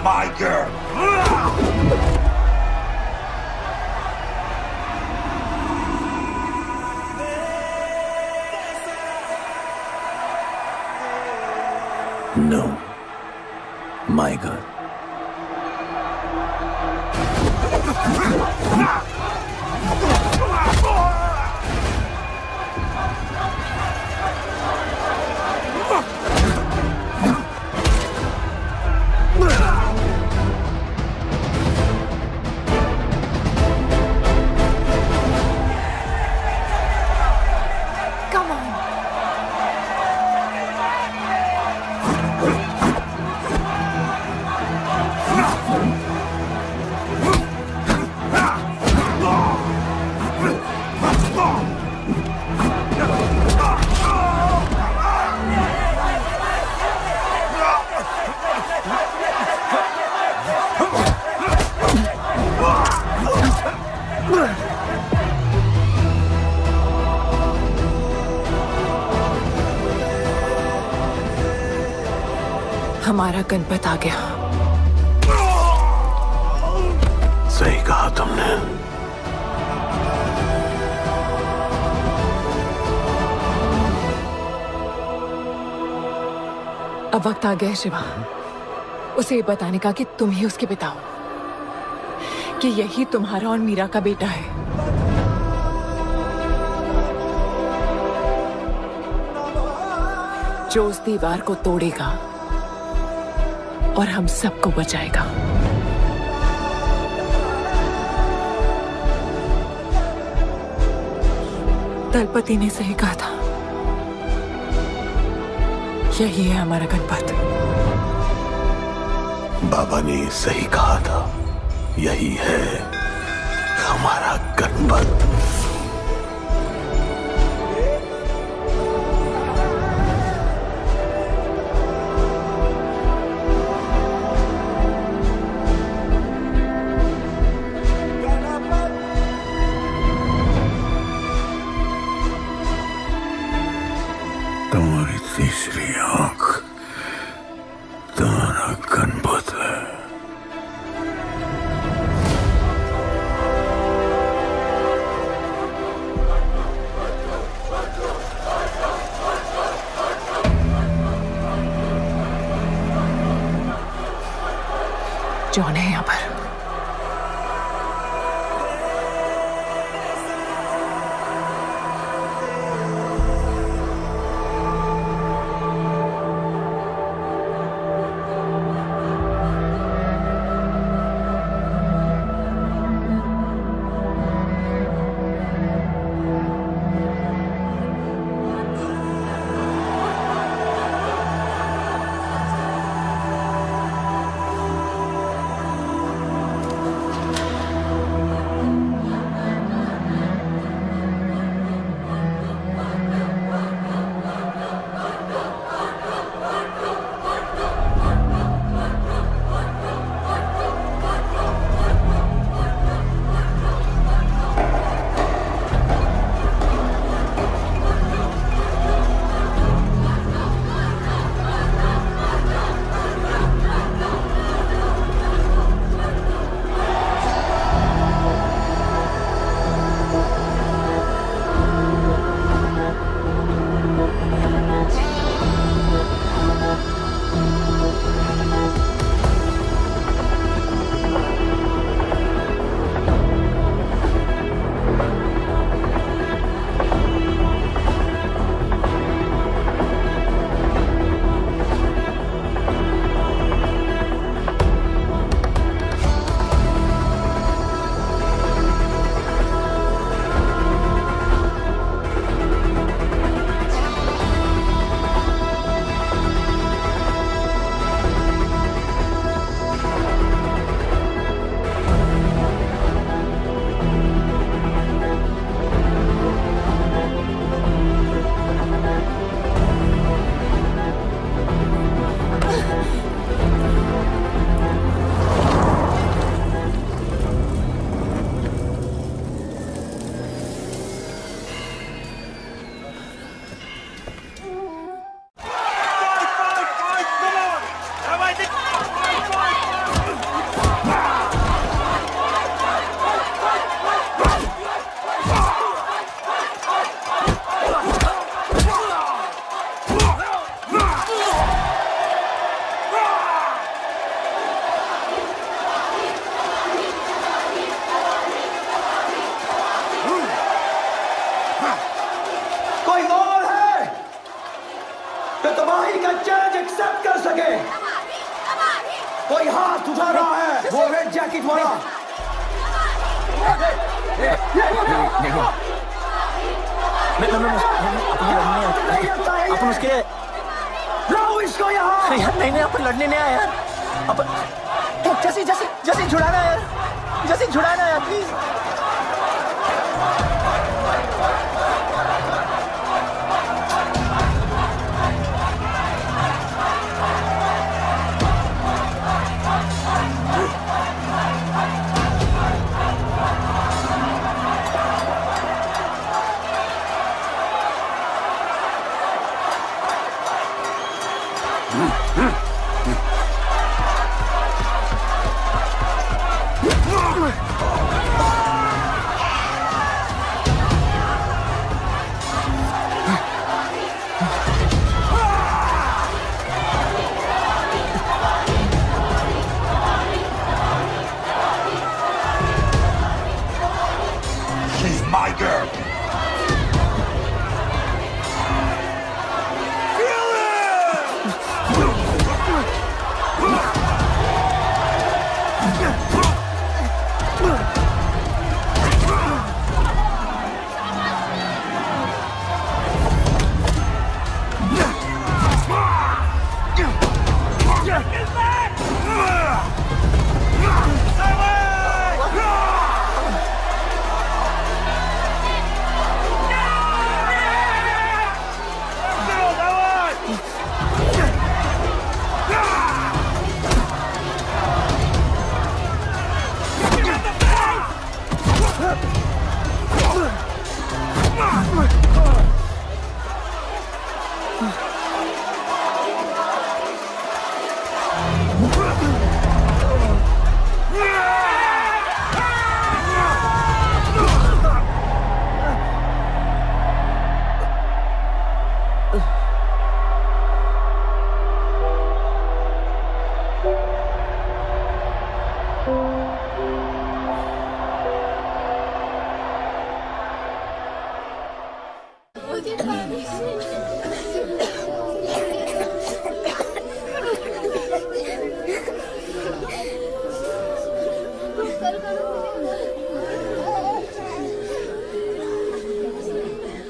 my girl. No, my girl. हमारा गणपत आ गया। सही कहा तुमने। अब वक्त आ गया है शिवा, उसे ये बताने का कि तुम ही उसके पिता हो, कि यही तुम्हारा और मीरा का बेटा है। जो उस दीवार को तोड़ेगा और हम सबको बचाएगा। दलपति ने सही कहा था, यही है हमारा गणपत। बाबा ने सही कहा था, यही है हमारा गणपत। तुम्हारी तीसरी आंख तुम्हारा गणपत है। जॉन है यहाँ पर। कोई हाथ उठा रहा है, वो रेड जैकेट वाला। अपन उसके लाओ इसको यहाँ। यार नहीं अपन लड़ने नहीं आया यार। अपन जैसे जैसे जैसे छुड़ाना यार, जैसे छुड़ाना यार प्लीज।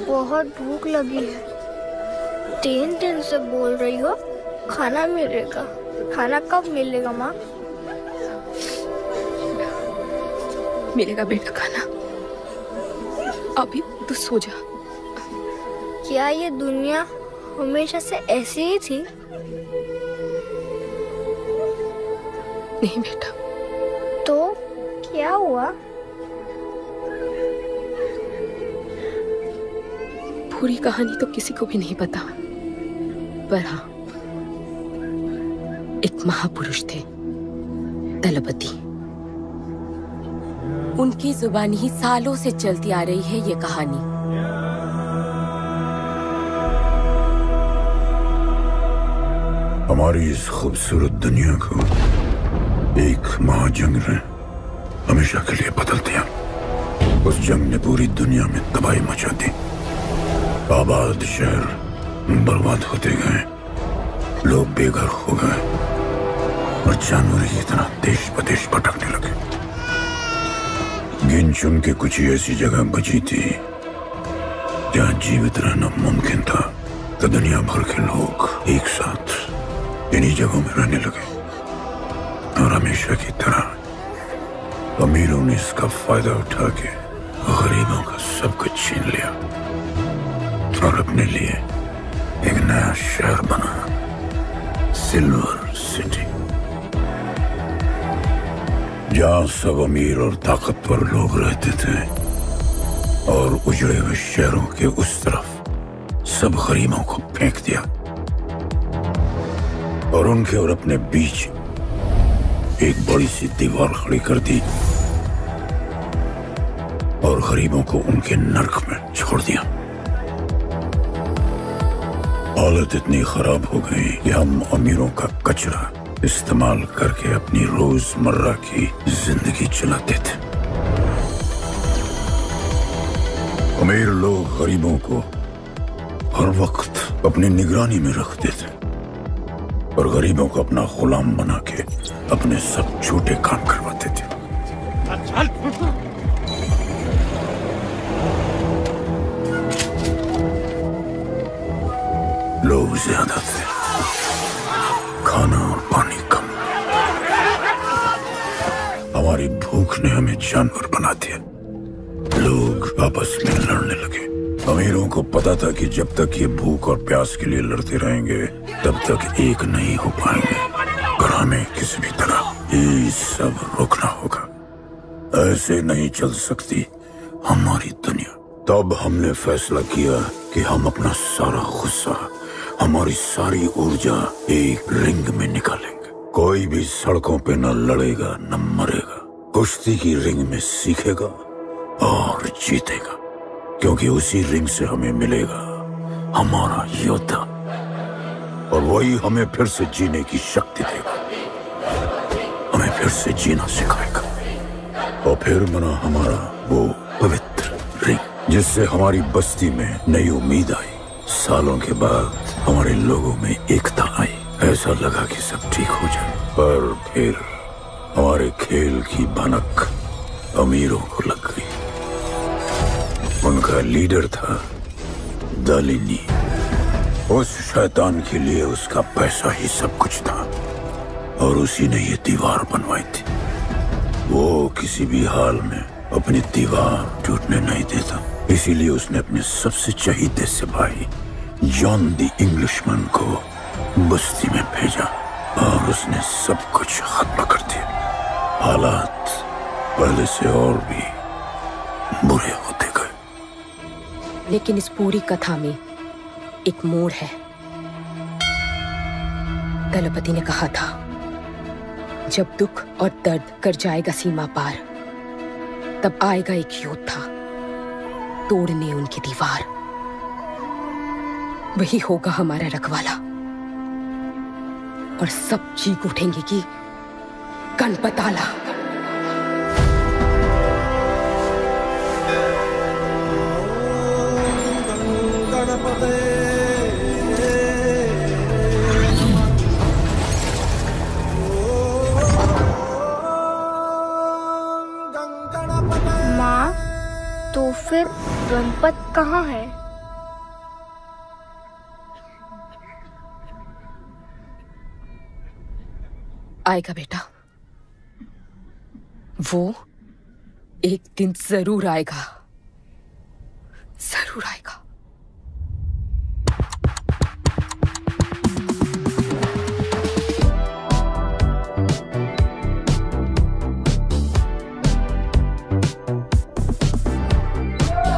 बहुत भूख लगी है। 3 दिन से बोल रही हो खाना मिलेगा, खाना कब मिलेगा माँ? मिलेगा बेटा खाना, अभी तो सो जा। क्या ये दुनिया हमेशा से ऐसी ही थी? नहीं बेटा। तो क्या हुआ? पूरी कहानी तो किसी को भी नहीं पता, पर हाँ, एक महापुरुष थे दलपति। उनकी जुबानी ही सालों से चलती आ रही है ये कहानी। हमारी इस खूबसूरत दुनिया को एक महाजंग ने हमेशा के लिए बदल दिया। उस जंग ने पूरी दुनिया में तबाही मचा दी। आबाद शहर बर्बाद होते गए, लोग बेघर हो गए और जानवर की तरह देश प्रदेश भटकने लगे। गिन चुन के कुछ ही ऐसी जगह बची थी जहां जीवित रहना मुमकिन था, तो दुनिया भर के लोग एक साथ इन्हीं जगहों में रहने लगे और हमेशा की तरह अमीरों ने इसका फायदा उठा के गरीबों का सब कुछ छीन लिया और अपने लिए एक नया शहर बनाया, सिल्वर सिटी, जहां सब अमीर और ताकतवर लोग रहते थे और उजड़े हुए शहरों के उस तरफ सब गरीबों को फेंक दिया और उनके और अपने बीच एक बड़ी सी दीवार खड़ी कर दी और गरीबों को उनके नर्क में छोड़ दिया। हालत इतनी खराब हो गई कि हम अमीरों का कचरा इस्तेमाल करके अपनी रोजमर्रा की जिंदगी चलाते थे। अमीर लोग गरीबों को हर वक्त अपनी निगरानी में रखते थे और गरीबों को अपना गुलाम बना के अपने सब झूठे काम करवाते थे। लोग ज्यादा थे, खाना और पानी कम। हमारी भूख ने हमें जानवर बना दिया। लोग आपस में लड़ने लगे। अमीरों को पता था कि जब तक ये भूख और प्यास के लिए लड़ते रहेंगे तब तक एक नहीं हो पाएंगे, और हमें किसी भी तरह ये सब रोकना होगा। ऐसे नहीं चल सकती हमारी दुनिया। तब हमने फैसला किया कि हम अपना सारा गुस्सा, हमारी सारी ऊर्जा एक रिंग में निकालेंगे। कोई भी सड़कों पे न लड़ेगा न मरेगा, कुश्ती की रिंग में सीखेगा और जीतेगा, क्योंकि उसी रिंग से हमें मिलेगा हमारा योद्धा, और वही हमें फिर से जीने की शक्ति देगा, हमें फिर से जीना सिखाएगा। और फिर बना हमारा वो पवित्र रिंग, जिससे हमारी बस्ती में नई उम्मीद आई। सालों के बाद हमारे लोगों में एकता आई। ऐसा लगा कि सब ठीक हो जाए, पर फिर हमारे खेल की भनक अमीरों को लग गई। उनका लीडर था दालिनी। उस शैतान के लिए उसका पैसा ही सब कुछ था, और उसी ने ये दीवार बनवाई थी। वो किसी भी हाल में अपनी दीवार टूटने नहीं देता। इसीलिए उसने अपने सबसे चहीते सिपाही जॉन द इंग्लिशमैन को बस्ती में भेजा, और उसने सब कुछ खत्म कर दिया। हालात पहले से और भी बुरे होते गए। लेकिन इस पूरी कथा में एक मोड़ है। दलपति ने कहा था, जब दुख और दर्द कर जाएगा सीमा पार, तब आएगा एक योद्धा तोड़ने उनकी दीवार। वही होगा हमारा रखवाला, और सब चीख उठेंगे कि गणपताला। माँ, तो फिर गणपत कहाँ है? आएगा बेटा, वो एक दिन जरूर आएगा, जरूर आएगा।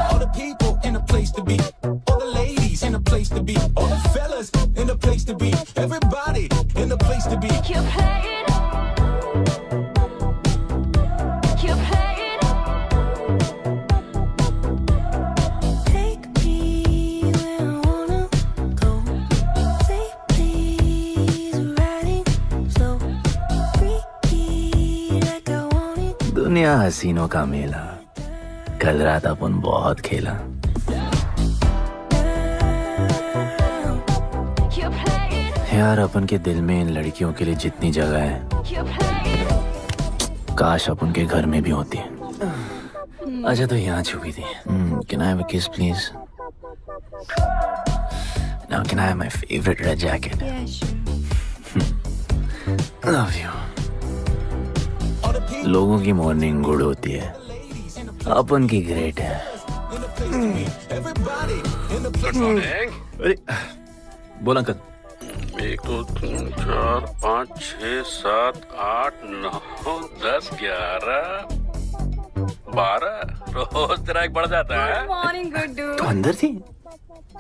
All the people in a place to be, all the ladies in a place to be, all the fellas in a place to be, everybody in a place to be. Keep playing. दुनिया हसीनों का मेला, कल रात अपन बहुत खेला। यार अपन के दिल में इन लड़कियों के लिए जितनी जगह है, काश अपन के घर में भी होती। अच्छा तो यहाँ छुपी थी। Can I have a kiss please? Now can I have my favorite red jacket? Love you. लोगों की मॉर्निंग गुड होती है, अपन की ग्रेट है। अरे बोल अंकल। 1 2 3 4 5 6 7 8 9 10 11 12 रोज तेरा एक बढ़ जाता है। मॉर्निंग गुड्डू। तो अंदर थी।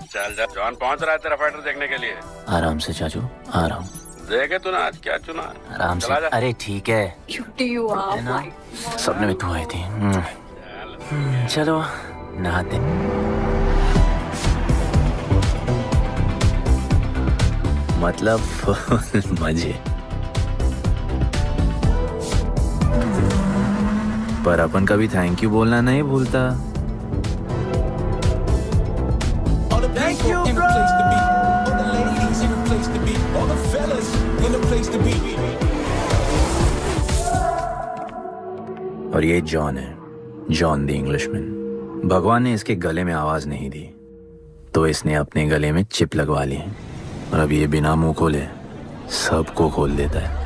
चल जा, जॉन पहुंच रहा है तेरा फाइटर देखने के लिए। आराम से चाचू, आराम। देखे तूने आज क्या चुना? आराम से। अरे ठीक है, सपने में तू आई थी। चलो नहाते। मतलब मजे। पर अपन कभी थैंक यू बोलना नहीं भूलता। All the people in a place to be, all the ladies in a place to be, all the fellas to be. और ये जॉन है, जॉन द इंग्लिशमैन। भगवान ने इसके गले में आवाज नहीं दी, तो इसने अपने गले में चिप लगवा ली और अब ये बिना मुंह खोले सबको खोल देता है।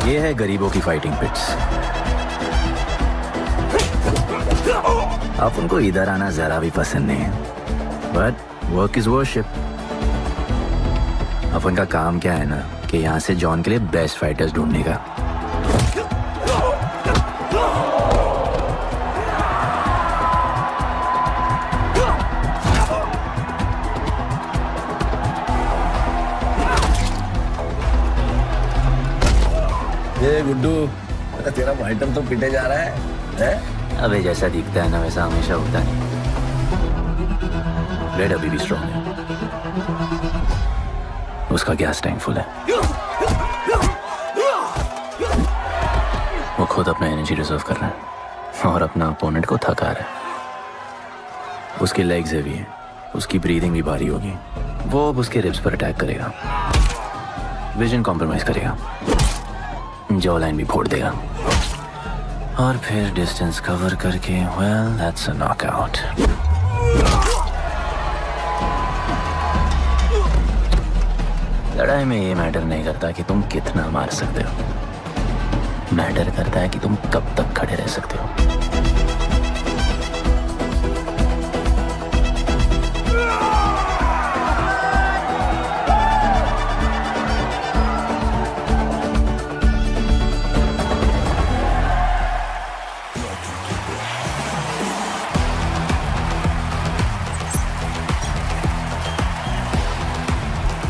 ये है गरीबों की फाइटिंग पिट्स। आप उनको इधर आना जरा भी पसंद नहीं है, बट वर्क इज वर्शिप। अपन का काम क्या है ना कि यहाँ से जॉन के लिए बेस्ट फाइटर्स ढूंढने का। ये गुड्डू, तेरा फाइटर तो पिटे जा रहा है? अबे जैसा दिखता है ना वैसा हमेशा होता है। रेड अभी भी स्ट्रॉन्ग है, उसका गैस टैंक फुल है। वो खुद अपना एनर्जी रिजर्व कर रहा है और अपना अपोनेंट को थका रहा है। उसकी लेग्स हेवी है, उसकी ब्रीदिंग भी भारी होगी। वो अब उसके रिब्स पर अटैक करेगा, विजन कॉम्प्रोमाइज करेगा, जॉ लाइन भी फोड़ देगा और फिर डिस्टेंस कवर करके वेल दैट्स अ नॉकआउट। लड़ाई में ये मैटर नहीं करता कि तुम कितना मार सकते हो, मैटर करता है कि तुम कब तक खड़े रह सकते हो।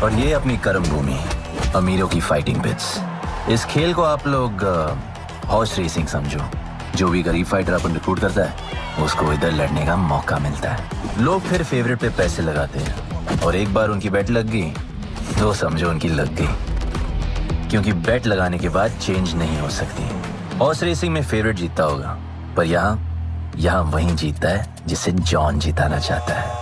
और ये अपनी कर्म भूमि, अमीरों की फाइटिंग पिट्स। इस खेल को आप लोग हॉर्स रेसिंग समझो। जो भी गरीब फाइटर अपन रिक्रूट करता है उसको इधर लड़ने का मौका मिलता है। लोग फिर फेवरेट पे पैसे लगाते हैं और एक बार उनकी बेट लग गई तो समझो उनकी लग गई, क्योंकि बेट लगाने के बाद चेंज नहीं हो सकती। हॉर्स रेसिंग में फेवरेट जीतता होगा, पर यहाँ वही जीतता है जिसे जॉन जिताना चाहता है।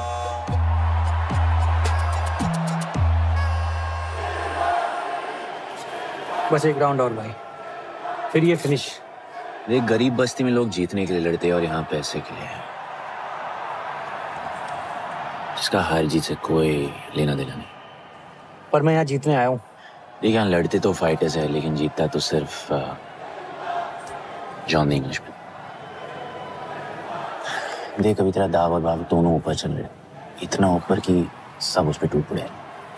बस एक राउंड और भाई, फिर ये फिनिश। एक गरीब बस्ती में लोग जीतने के लिए लड़ते हैं और यहाँ पैसे के लिए, जिसका हार जीत से कोई लेना देना नहीं। पर मैं यहाँ जीतने आया हूँ। देख, यहाँ लड़ते तो फाइटर्स है, लेकिन जीतता तो सिर्फ जॉन द इंग्लिशमैन। देख, अभी तेरा दाव और बाव दोनों ऊपर चल रहे, इतना ऊपर कि सब उस पर टूट पड़े।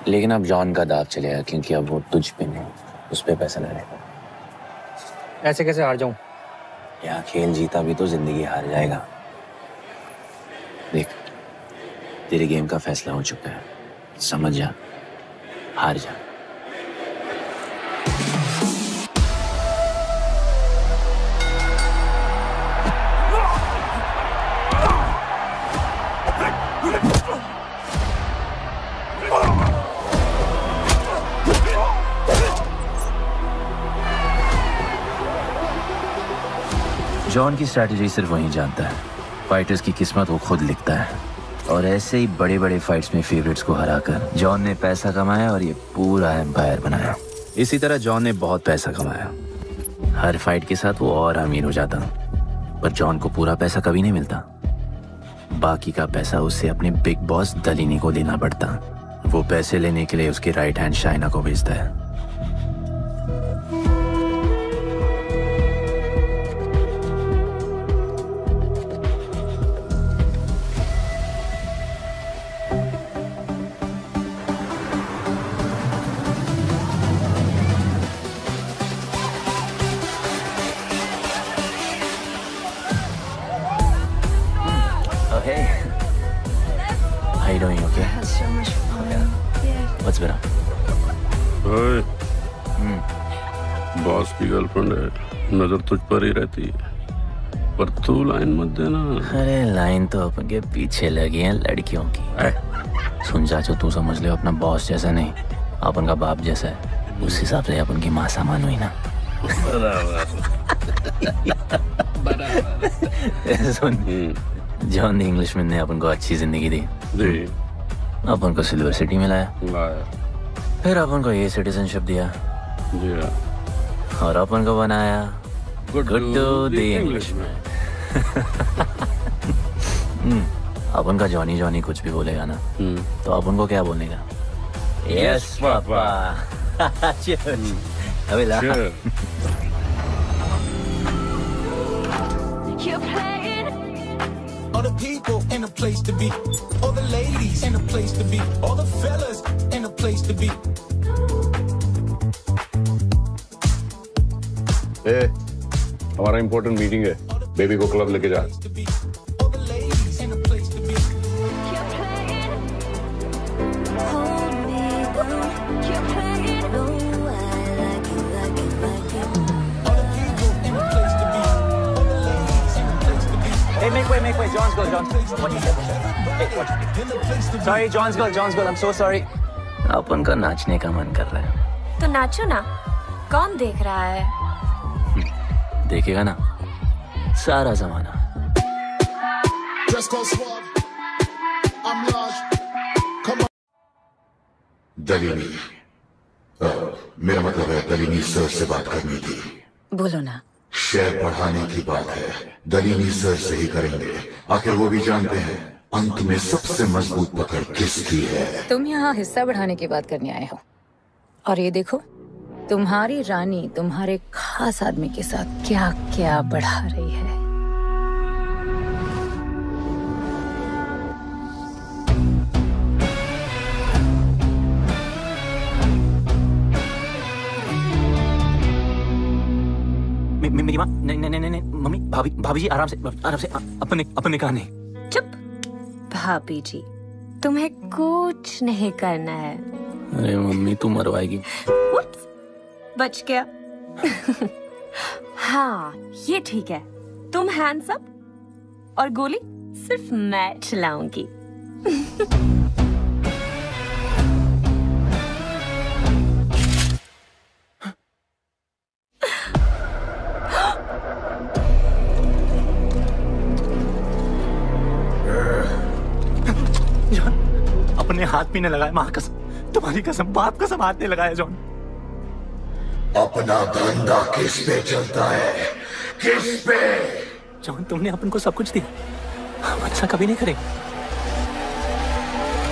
लेकिन अब जॉन का दाव चलेगा, क्योंकि अब वो तुझ पे नहीं, उस पे पैसा लगेगा। ऐसे कैसे हार जाऊं? यहाँ खेल जीता भी तो जिंदगी हार जाएगा। देख, तेरे गेम का फैसला हो चुका है, समझ जा, हार जा। जॉन की स्ट्रैटेजी सिर्फ वही जानता है, फाइटर्स की किस्मत वो खुद लिखता है। और ऐसे ही बड़े बड़े फाइट्स में फेवरेट्स को हराकर जॉन ने पैसा कमाया और ये पूरा एम्पायर बनाया। इसी तरह जॉन ने बहुत पैसा कमाया, हर फाइट के साथ वो और अमीर हो जाता, पर जॉन को पूरा पैसा कभी नहीं मिलता। बाकी का पैसा उसे अपने बिग बॉस दलीनी को देना पड़ता। वो पैसे लेने के लिए उसके राइट हैंड शाइना को भेजता है। Hey, how you doing? Okay? I had so much fun. Yeah. What's better? ओए, बॉस की गर्लफ्रेंड है, नजर तुझ पर ही रहती है, पर तू लाइन मत देना। अरे लाइन तो अपन के पीछे लगी है लड़कियों की। सुन चाचो, तू समझ ले अपना बॉस जैसा नहीं, अपन का बाप जैसा है। उस हिसाब से अपन की माँ सामान हुई ना। सुन, जॉन द इंग्लिशमैन ने अपन को अच्छी जिंदगी दी, अपन को सिल्वर सिटी में लाया, फिर अपन को ये सिटीजनशिप दिया और अपन को बनाया गुड्डू द इंग्लिशमैन। अपन का जॉनी जॉनी कुछ भी बोलेगा ना तो अपन को क्या बोलने का? Yes papa. अबे ला। All the people in a place to be, all the ladies in a place to be, all the fellas in a place to be. ए, हमारा इम्पोर्टेंट मीटिंग है, बेबी को क्लब लेके जा। Hey, make way, John's girl. What do you say? Hey, watch. Sorry, John's girl, I'm so sorry. अपन का नाचने का मन कर रहा है। तो नाचो ना, कौन देख रहा है? देखेगा ना सारा जमाना। दलीनी, मेरा मतलब है दलीनी सर से बात करनी थी। बोलो ना। शेयर बढ़ाने की बात है, दलीनी सर से ही करेंगे। आखिर वो भी जानते हैं अंत में सबसे मजबूत पकड़ किसकी है। तुम यहाँ हिस्सा बढ़ाने की बात करने आए हो, और ये देखो तुम्हारी रानी तुम्हारे खास आदमी के साथ क्या क्या बढ़ा रही है। मेरी माँ, नहीं, मम्मी, भाभी जी, आराम से, अपने कहा नहीं। चुप। भाभी जी, तुम्हें कुछ नहीं करना है। अरे मम्मी तू मरवाएगी। बच गया। हाँ, ये ठीक है। तुम हैंड्स अप और गोली सिर्फ मैं चलाऊंगी। अपने हाथ पीने लगाया, माँ कसम, तुम्हारी कसम, बाप कसम, हाथ नहीं लगाया जॉन। अपना धंधा किस पे चलता है? किस पे? जॉन, तुमने अपन को सब कुछ दिया, हम अच्छा कभी नहीं करेंगे।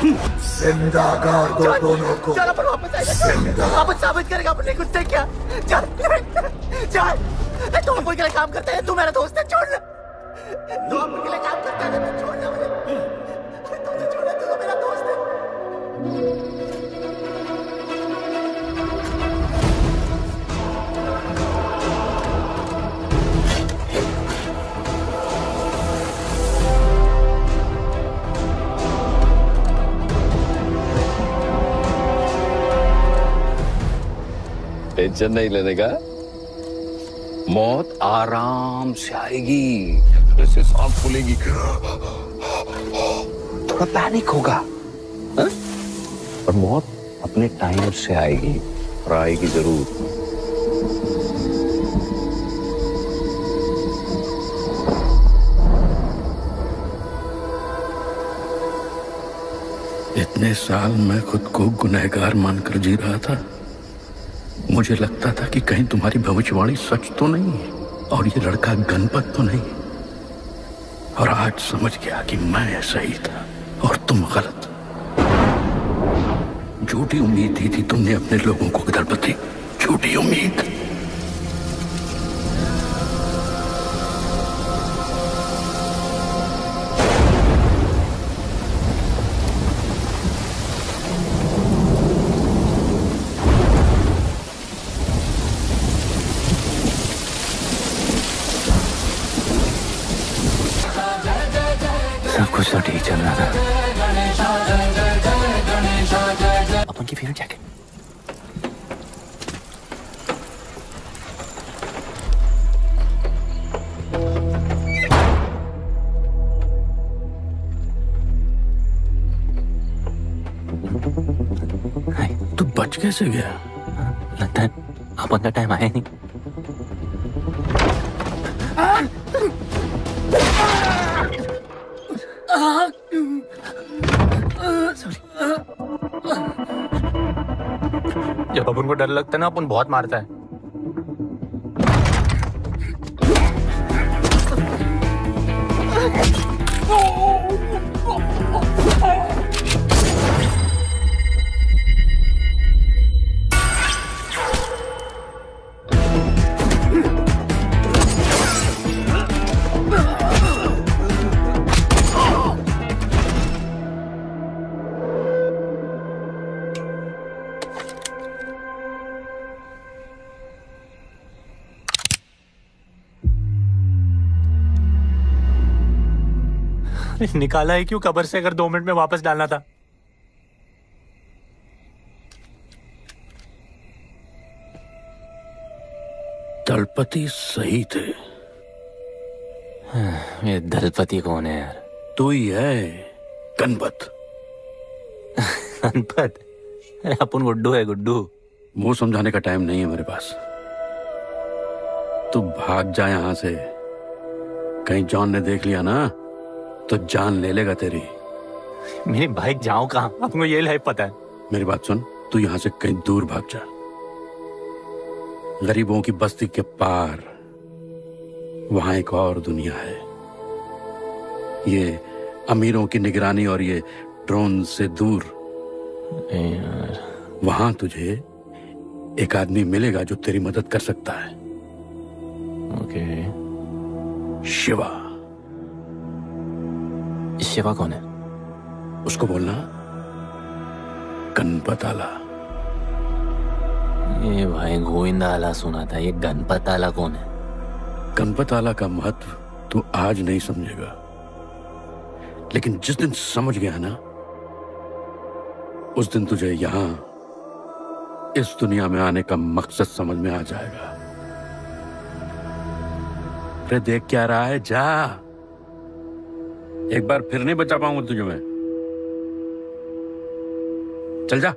जिंदा गाड़ दो दोनों को। चल अपन वापस आएगा, अपन साबित करेगा अपने कुछ से क्या। चल तू अपन के लिए काम करता है, तू मेरा दोस्त है, छोड़ ना। तू अपन के लिए काम करता है, तू छोड़ ना मुझे। तू छोड़, तू मेरा दोस्त है। टेंशन नहीं लेने का, मौत आराम से आएगी, ऐसे सांस फूलेगी, थोड़ा पैनिक होगा, और मौत अपने टाइम से आएगी, और आएगी जरूर। इतने साल मैं खुद को गुनहगार मानकर जी रहा था। मुझे लगता था कि कहीं तुम्हारी भविष्यवाणी सच तो नहीं है और ये लड़का गणपत तो नहीं, और आज समझ गया कि मैं सही था और तुम गलत। झूठी उम्मीद दी थी तुमने अपने लोगों को गदरपति, झूठी उम्मीद। कुछ तो ठीक चल रहा था। अपन की फेवरेट जैकेट। तू बच कैसे गया? लगता है अपन का टाइम आया नहीं। जब अपन को डर लगता है ना, अपन बहुत मारता है। निकाला है क्यों कब्र से, अगर 2 मिनट में वापस डालना था। दलपति सही थे। ये दलपति कौन है यार? तू ही है, गणपत। गणपत? अपन गुड्डू है, गुड्डू। मुंह समझाने का टाइम नहीं है मेरे पास। तू भाग जा यहां से। कहीं जॉन ने देख लिया ना तो जान ले लेगा तेरी। मेरी बाइक जाऊं कहां? आपको ये लाइफ पता है। मेरी बात सुन, तू यहां से कहीं दूर भाग जा। गरीबों की बस्ती के पार वहां एक और दुनिया है। ये अमीरों की निगरानी और ये ड्रोन से दूर। वहां तुझे एक आदमी मिलेगा जो तेरी मदद कर सकता है। ओके। शिवा। शिवा कौन है? उसको बोलना गणपत आला। ये भाई गोविंद आला सुना था, ये गणपत आला कौन है? गणपत आला का महत्व तू आज नहीं समझेगा, लेकिन जिस दिन समझ गया ना, उस दिन तुझे यहां इस दुनिया में आने का मकसद समझ में आ जाएगा। अरे देख क्या रहा है, जा। एक बार फिर नहीं बचा पाऊंगा तुझे मैं। चल जा।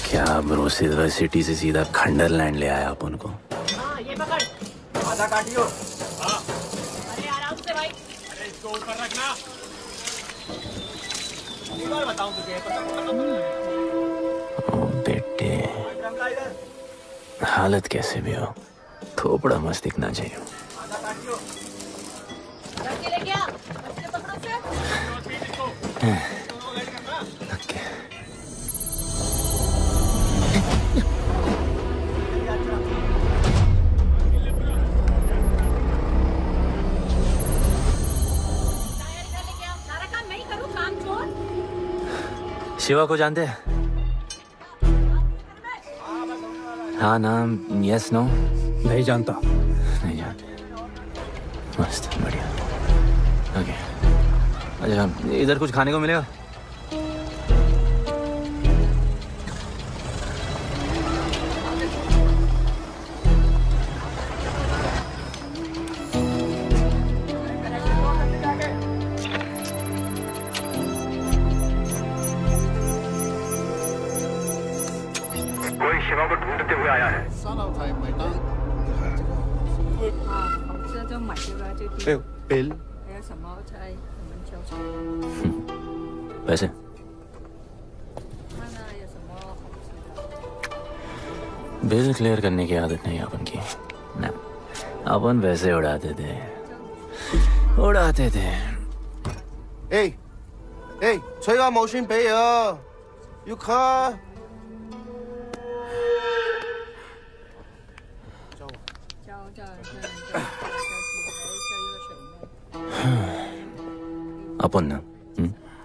क्या ब्रो, सिटी से सीधा खंडरलैंड ले आया अपन को। हाँ, ये पकड़, आधा काटियो। हाँ। अरे आराम से भाई। अरे इसको ऊपर रखना। एक बार बताऊं तुझे, ओ बेटे, हालत कैसे भी हो, थोपड़ा मस्त दिखना चाहिए। आधा काटियो। रख के लेके आ। अच्छे पकड़ो से। शिवा को जानते हैं? हाँ नाम, यस नो? नहीं जानता। नहीं जानते। मस्त, बढ़िया। ओके। अच्छा, इधर कुछ खाने को मिलेगा? शिवा को ढूंढते हुए आया है। बिल। पैसे? बिल क्लियर करने की आदत नहीं अपन की ना, अपन वैसे उड़ाते थे।催我冇錢俾啊，要卡。अपन ना,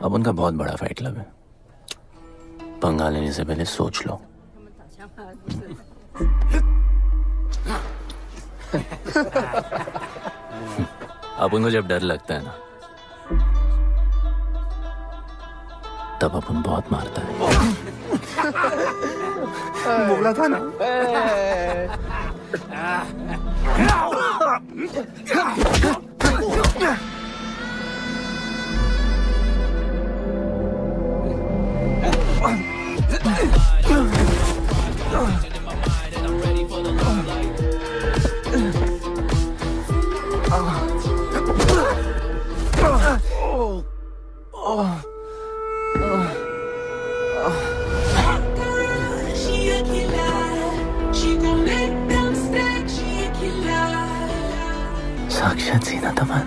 अपन का बहुत बड़ा फाइट क्लब है। पंगा लेने से पहले सोच लो। अपन को जब डर लगता है ना, तब अपन बहुत मारता है। बोला था ना। साक्षात सीना तमन।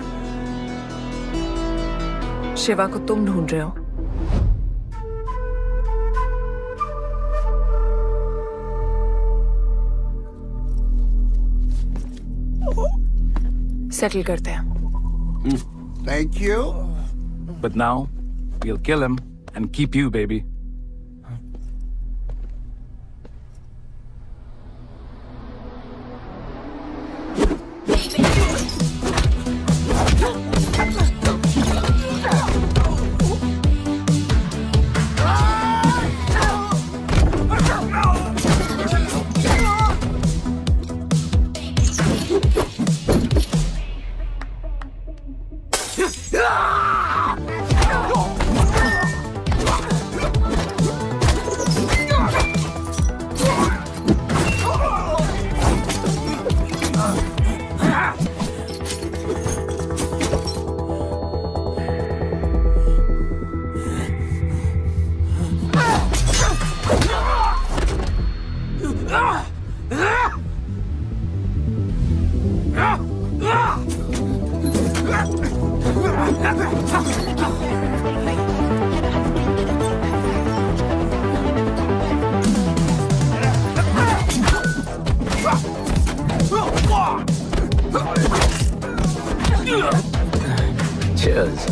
शिवा को तुम ढूंढ रहे हो? सेटल करते हैं। Thank you. But now we'll kill him and keep you, baby. Cheers.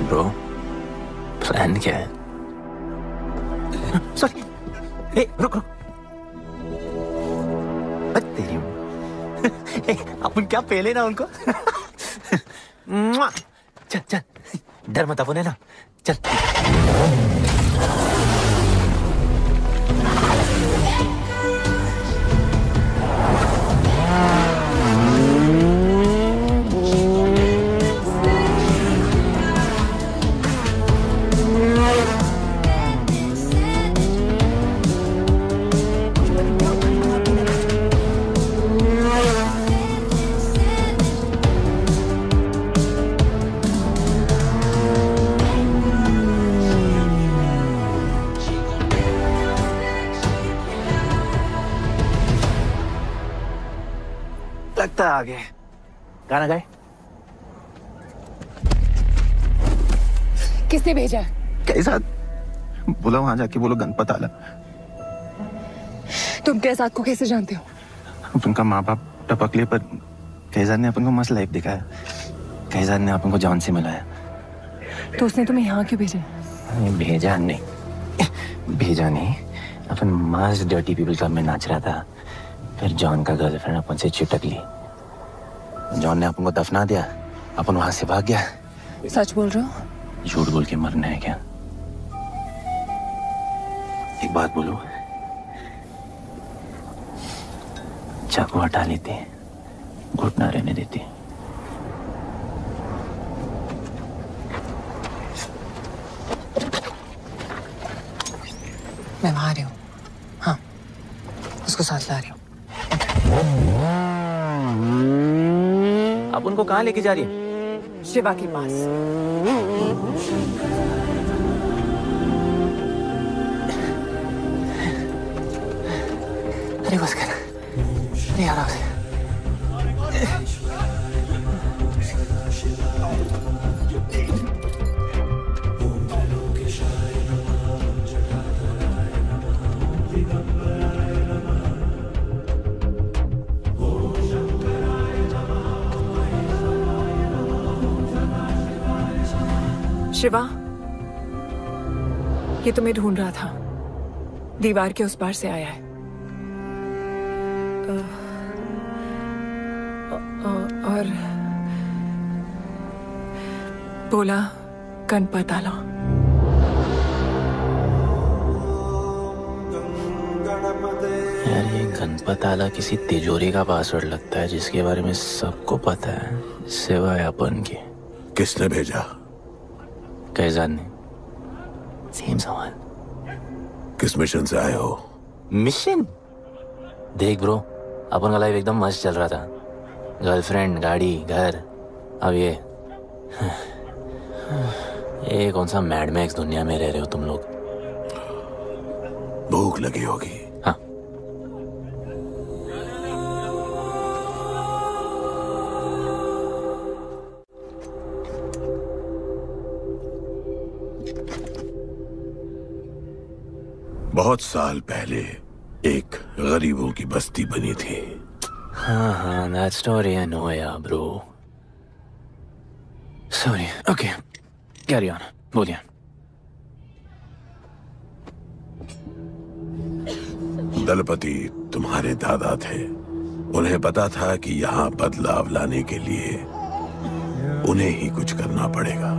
Bro, plan क्या है? सॉरी, रुक रुक। तेरी अपन क्या पहले ना उनको। चल चल, डर मत अपन है ना, चल। लगता आ गए। गाना गाए? किसने भेजा? कैसा? बोला वहां जाके बोलो गणपत आला। तुम कैसाद को कैसे जानते हो? उनका माँ बाप टपकले पर कैसाद ने अपन को मस्त लाइफ दिखाया। कैसाद ने अपन को जॉन से मिलाया। तो उसने तुम्हें यहाँ क्यों भेजा? भेजा नहीं, अपन मस्त डर्टी पीपल क्लब में नाच रहा था। फिर जॉन का गर्लफ्रेंड अपन से चिपक ली। जॉन ने अपन को दफना दिया, अपन वहां से भाग गया। सच बोल रहे हो? झूठ बोल के मरना है क्या? एक बात बोलूं, चाकू हटा लेते, घुटना रहने देते। मैं वहां आ रही हूँ। हाँ, उसको साथ ला रही हूँ। आप उनको कहाँ लेके जा रही है? शिवा के पास। अरे बस कर, अरे आराम से। शिवा, ये तुम्हें ढूंढ रहा था। दीवार के उस पार से आया है। और बोला गणपत आला। यार ये गणपत आला किसी तिजोरी का पासवर्ड लगता है जिसके बारे में सबको पता है सिवाय अपन के। किसने भेजा? कैजान ने। सेम सवाल। किस मिशन से आए हो? मिशन? देख ब्रो, अपन का लाइफ एकदम मस्त चल रहा था। गर्लफ्रेंड, गाड़ी, घर। अब ये कौन सा मैड मैक्स दुनिया में रह रहे हो तुम लोग। भूख लगी होगी। हाँ। बहुत साल पहले एक गरीबों की बस्ती बनी थी। हाँ, that story I know, yeah, bro. Sorry. Okay, carry on. बोलिए। दलपति तुम्हारे दादा थे। उन्हें पता था कि यहाँ बदलाव लाने के लिए उन्हें ही कुछ करना पड़ेगा।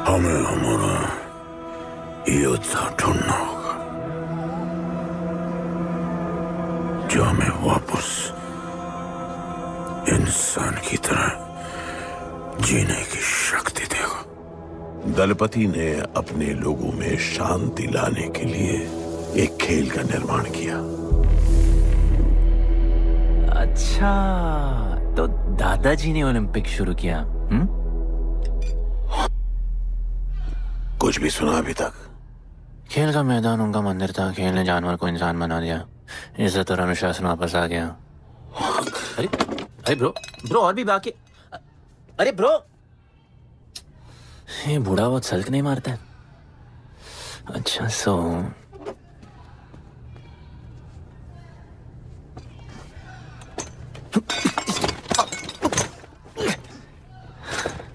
हमें हमारा योद्धा ढूंढना होगा जो हमें वापस इंसान की तरह जीने की शक्ति देगा। दलपति ने अपने लोगों में शांति लाने के लिए एक खेल का निर्माण किया। अच्छा, तो दादाजी ने ओलंपिक शुरू किया। कुछ भी सुना अभी तक? खेल का मैदान उनका मंदिर था। खेल ने जानवर को इंसान बना दिया। इज्जत और अनुशासन वापस आ गया। अरे ब्रो और भी बाकी। अरे ब्रो, ये बूढ़ा बहुत सल्क नहीं मारता है। अच्छा सो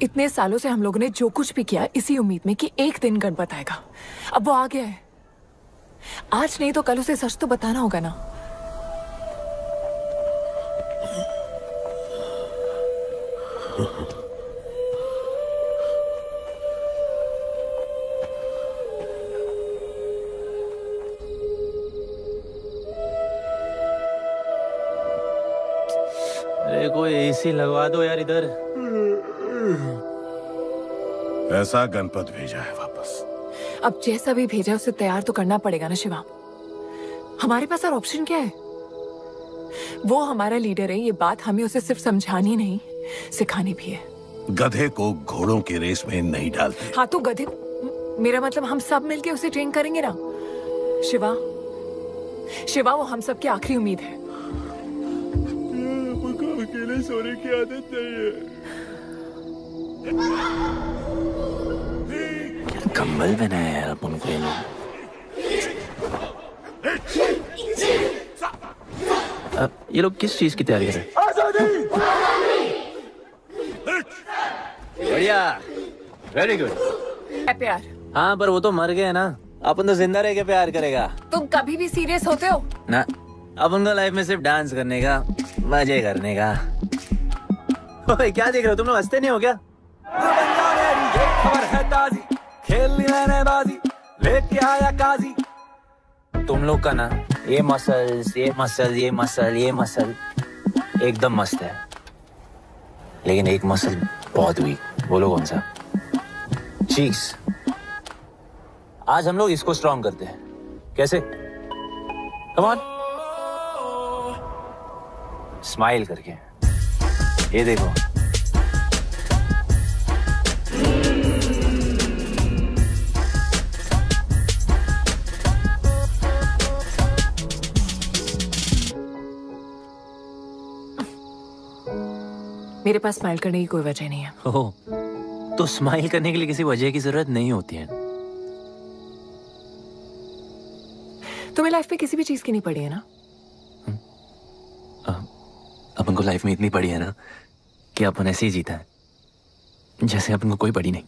इतने सालों से हम लोगों ने जो कुछ भी किया इसी उम्मीद में कि एक दिन गणपत आएगा। अब वो आ गया है। आज नहीं तो कल उसे सच तो बताना होगा ना। अरे कोई एसी लगवा दो यार इधर। ऐसा गणपत भेजा है वापस। अब जैसा भी भेजा उसे तैयार तो करना पड़ेगा ना शिवा। हमारे पास और ऑप्शन क्या है? वो हमारा लीडर है, ये बात हमें उसे सिर्फ समझानी नहीं सिखानी भी है। गधे को घोड़ों की रेस में नहीं डालते। हाँ तो गधे, मेरा मतलब हम सब मिलके उसे ट्रेन करेंगे ना। शिवा वो हम सब की आखिरी उम्मीद है। अकेले सोने की आदत नहीं है। कंबल बनाया यार अपन को ये लोग। अब ये लोग किस चीज की तैयारी कर रहे हैं? बढ़िया, वेरी गुड। प्यार? हाँ पर वो तो मर गए ना। अपन तो जिंदा रह के प्यार करेगा। तुम कभी भी सीरियस होते हो ना? अपन को लाइफ में सिर्फ डांस करने का, मजे करने का। ओए क्या देख रहे हो तुम लोग? हंसते नहीं हो क्या? खबर है ताजी, खेलनी मैंने बाजी, लेके आया काजी। तुम लोग का ना ये मसल्स एकदम मस्त है, लेकिन एक मसल बहुत वीक। बोलो कौन सा? चीक्स। आज हम लोग इसको स्ट्रॉन्ग करते हैं। कैसे? कम ऑन, स्माइल करके। ये देखो, मेरे पास स्माइल करने की कोई वजह नहीं है। ओह, तो स्माइल करने के लिए किसी वजह की जरूरत नहीं होती है। तुम्हें लाइफ में किसी भी चीज की नहीं पड़ी है ना? अपन को लाइफ में इतनी पड़ी है ना कि अपन ऐसे ही जीता है जैसे अपन को कोई पड़ी नहीं।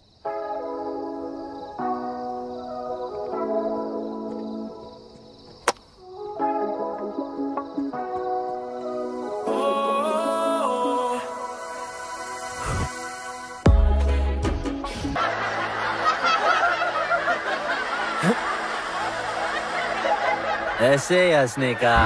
ऐसे हंसने का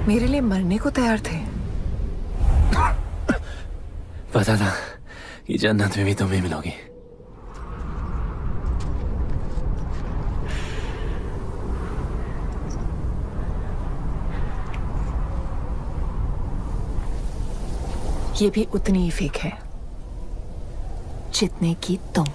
मेरे लिए मरने को तैयार थे। पता था कि जन्नत में भी तुम ही मिलोगी। ये भी उतनी ही फेक है जितने की तुम।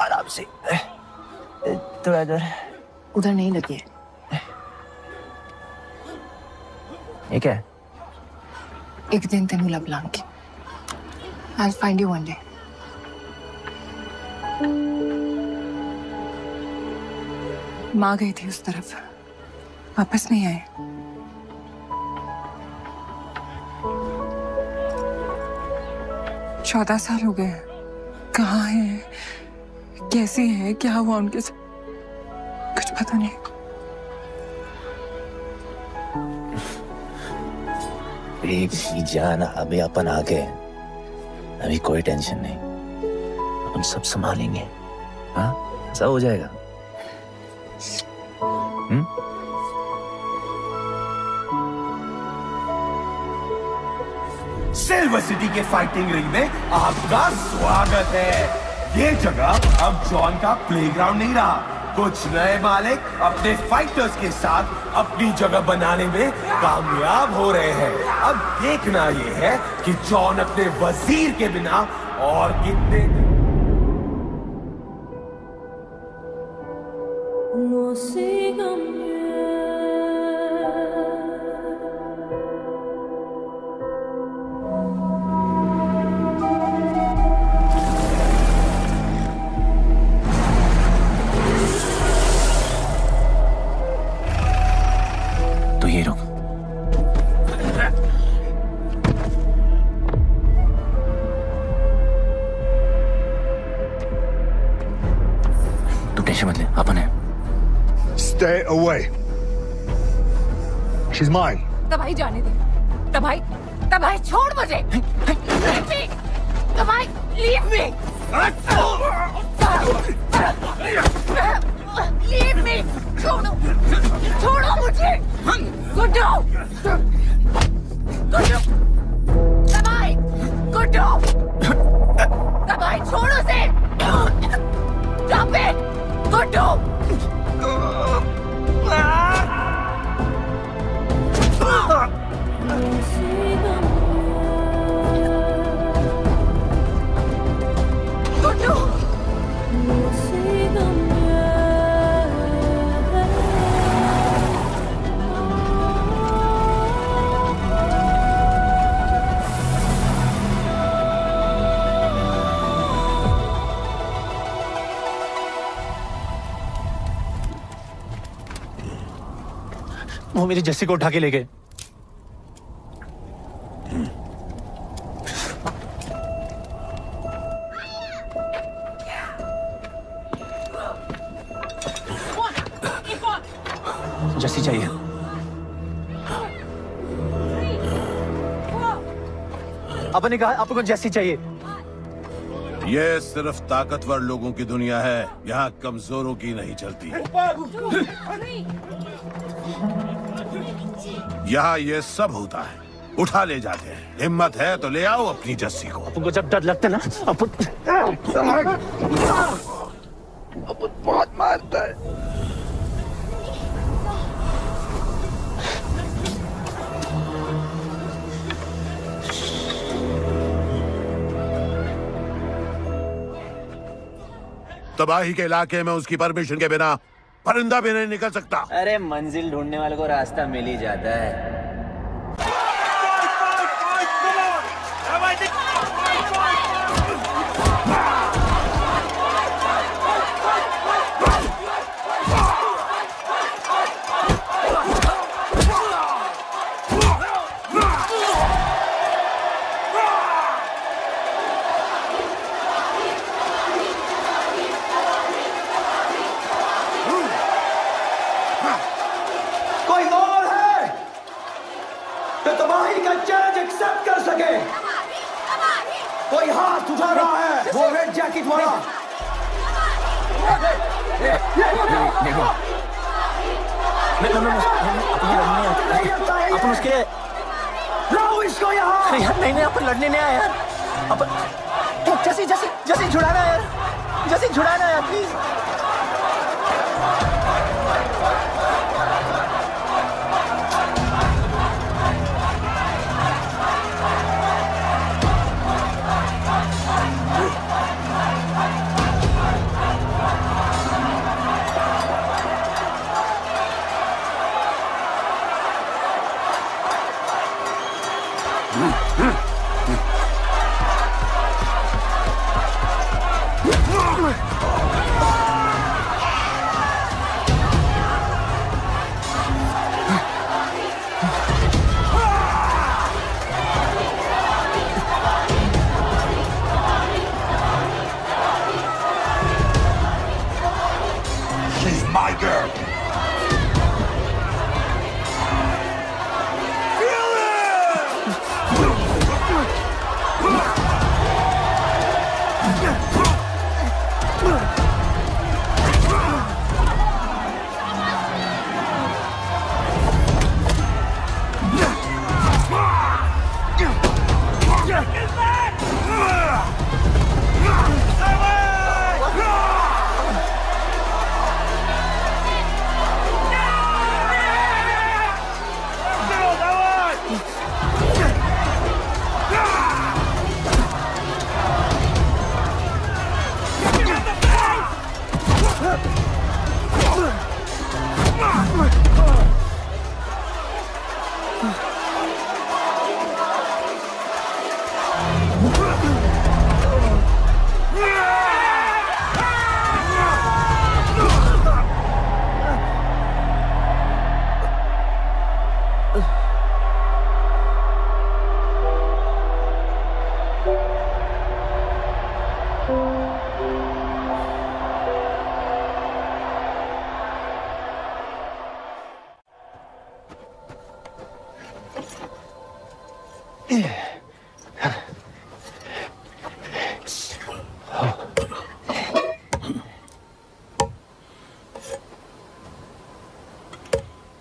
आराम से, थोड़ा इधर। उधर नहीं लगी है। ये क्या है? एक दिन तेनू लब Langi. I'll find you one day. माँ गई थी उस तरफ, वापस नहीं आए। चौदह साल हो गए। कहाँ हैं? कैसे हैं? क्या हुआ उनके साथ? कुछ पता नहीं। बेबी जान, अभी अपन आ गए। अभी कोई टेंशन नहीं, अपन सब संभालेंगे। हाँ, सब हो जाएगा। सिल्वर सिटी के फाइटिंग रिंग में आपका स्वागत है। ये जगह अब जॉन का प्लेग्राउंड नहीं रहा। कुछ नए मालिक अपने फाइटर्स के साथ अपनी जगह बनाने में कामयाब हो रहे हैं। अब देखना ये है कि जॉन अपने वजीर के बिना और कितने Stay away. She's mine. तबाही जाने दे। तबाही छोड़ मुझे। Leave me. तबाही, leave me. Leave me. छोड़ो मुझे। गुड्डू। तबाही, गुड्डू। तबाही छोड़ो से। Stop it. गुड्डू। वो मेरी जस्सी को उठा के ले गए। जस्सी चाहिए। आपने कहा आपको जस्सी चाहिए। ये सिर्फ ताकतवर लोगों की दुनिया है, यहाँ कमजोरों की नहीं चलती। यहाँ ये सब होता है, उठा ले जाते हैं। हिम्मत है तो ले आओ अपनी जस्सी को। आपको जब डर लगता है ना, अपन बहुत मारता है। तबाही के इलाके में उसकी परमिशन के बिना परिंदा भी नहीं निकल सकता। अरे मंजिल ढूंढने वाले को रास्ता मिल ही जाता है। कोई हाथ उठा रहा है, वो रेड जैकेट वाला। अपन उसके लाओ इसको यहाँ। यार नहीं अपन लड़ने नहीं आया यार। अपन जैसे छुड़ाना यार, जैसे छुड़ाना यार प्लीज।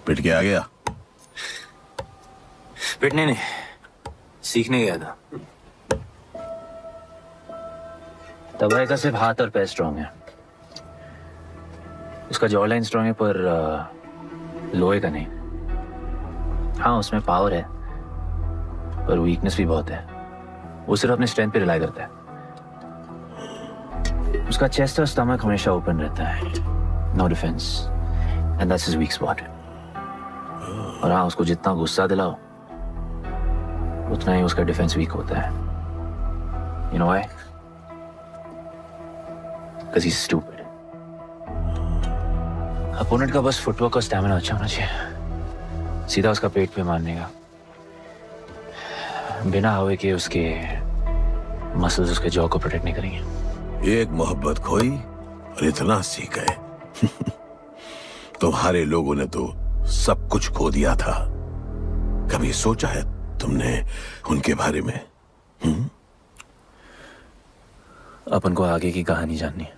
पिट के आ गया? पिटने नहीं, सीखने गया था। तबाही का सिर्फ हाथ और पैर स्ट्रांग है, उसका जॉ लाइन स्ट्रांग है, पर लोहे का नहीं। हाँ उसमें पावर है, पर वीकनेस भी बहुत है। वो सिर्फ अपने स्ट्रेंथ पे रिलाई करता है। उसका चेस्ट और स्टमक हमेशा ओपन रहता है, no defence, and that's his weak spot. और हाँ उसको जितना गुस्सा दिलाओ उतना ही उसका डिफेंस वीक होता है। You know why? Because he is stupid. Opponent का बस फुटवर्क और स्टैमिना अच्छा होना चाहिए, सीधा उसका पेट पे मारने का, बिना हवा के उसके मसल्स उसके जॉ को प्रोटेक्ट नहीं करेंगे। एक मोहब्बत खोई और इतना सीख गए। तुम्हारे लोगों ने तो सब कुछ खो दिया था। कभी सोचा है तुमने उनके बारे में? अपन को आगे की कहानी जाननी है।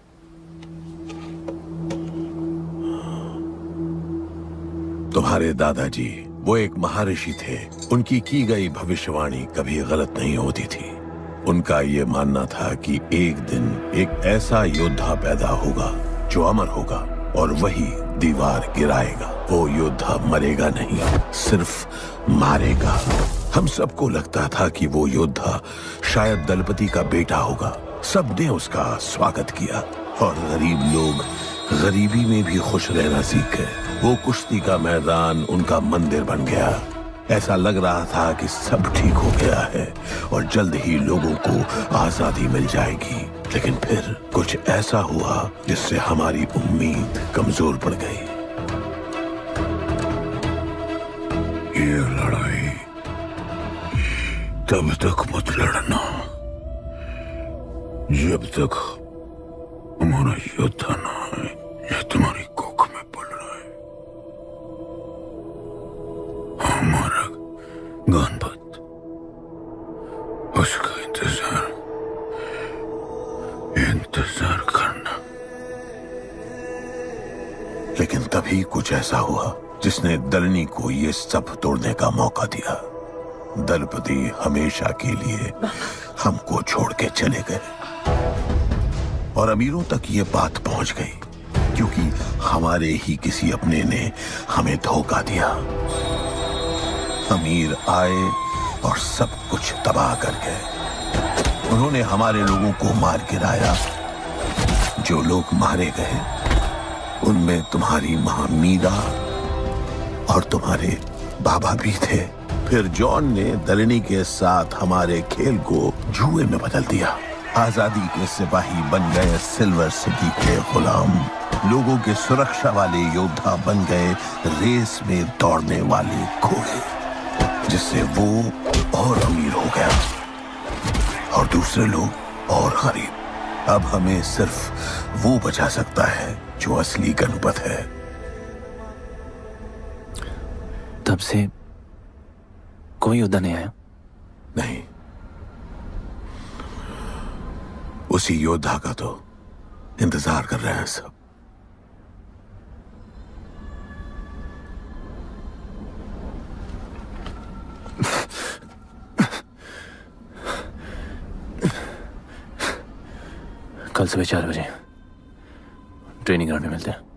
तुम्हारे दादाजी वो एक महर्षि थे। उनकी की गई भविष्यवाणी कभी गलत नहीं होती थी। उनका ये मानना था कि एक दिन एक ऐसा योद्धा पैदा होगा जो अमर होगा और वही दीवार गिराएगा। वो योद्धा मरेगा नहीं, सिर्फ मारेगा। हम सबको लगता था कि वो योद्धा शायद दलपति का बेटा होगा। सबने उसका स्वागत किया, और गरीब लोग गरीबी में भी खुश रहना सीख गए। वो कुश्ती का मैदान उनका मंदिर बन गया। ऐसा लग रहा था कि सब ठीक हो गया है और जल्द ही लोगों को आजादी मिल जाएगी। लेकिन फिर कुछ ऐसा हुआ जिससे हमारी उम्मीद कमजोर पड़ गई। ये लड़ाई तब तक मत लड़ना जब तक हमारा योद्धा ना है या तुम्हारी कोख में पड़ रहा है। हमारा गणपत, उसका इंतजार करना। लेकिन तभी कुछ ऐसा हुआ जिसने दलनी को ये सब तोड़ने का मौका दिया। दलपति हमेशा के लिए हमको छोड़ के चले गए और अमीरों तक ये बात पहुंच गई क्योंकि हमारे ही किसी अपने ने हमें धोखा दिया। अमीर आए और सब कुछ तबाह कर गए। उन्होंने हमारे लोगों को मार गिराया। जो लोग मारे गए उनमें तुम्हारी मां मीरा और तुम्हारे बाबा भी थे। फिर जॉन ने दलनी के साथ हमारे खेल को जुए में बदल दिया। आजादी के सिपाही बन गए सिल्वर सिटी के गुलाम। लोगों के सुरक्षा वाले योद्धा बन गए रेस में दौड़ने वाले घोड़े, जिससे वो और अमीर हो गया और दूसरे लोग और गरीब। अब हमें सिर्फ वो बचा सकता है जो असली गणपत है। तब से कोई योद्धा नहीं आया? नहीं, उसी योद्धा का तो इंतजार कर रहे हैं सब। कल सुबह 4 बजे ट्रेनिंग ग्राउंड में मिलते हैं।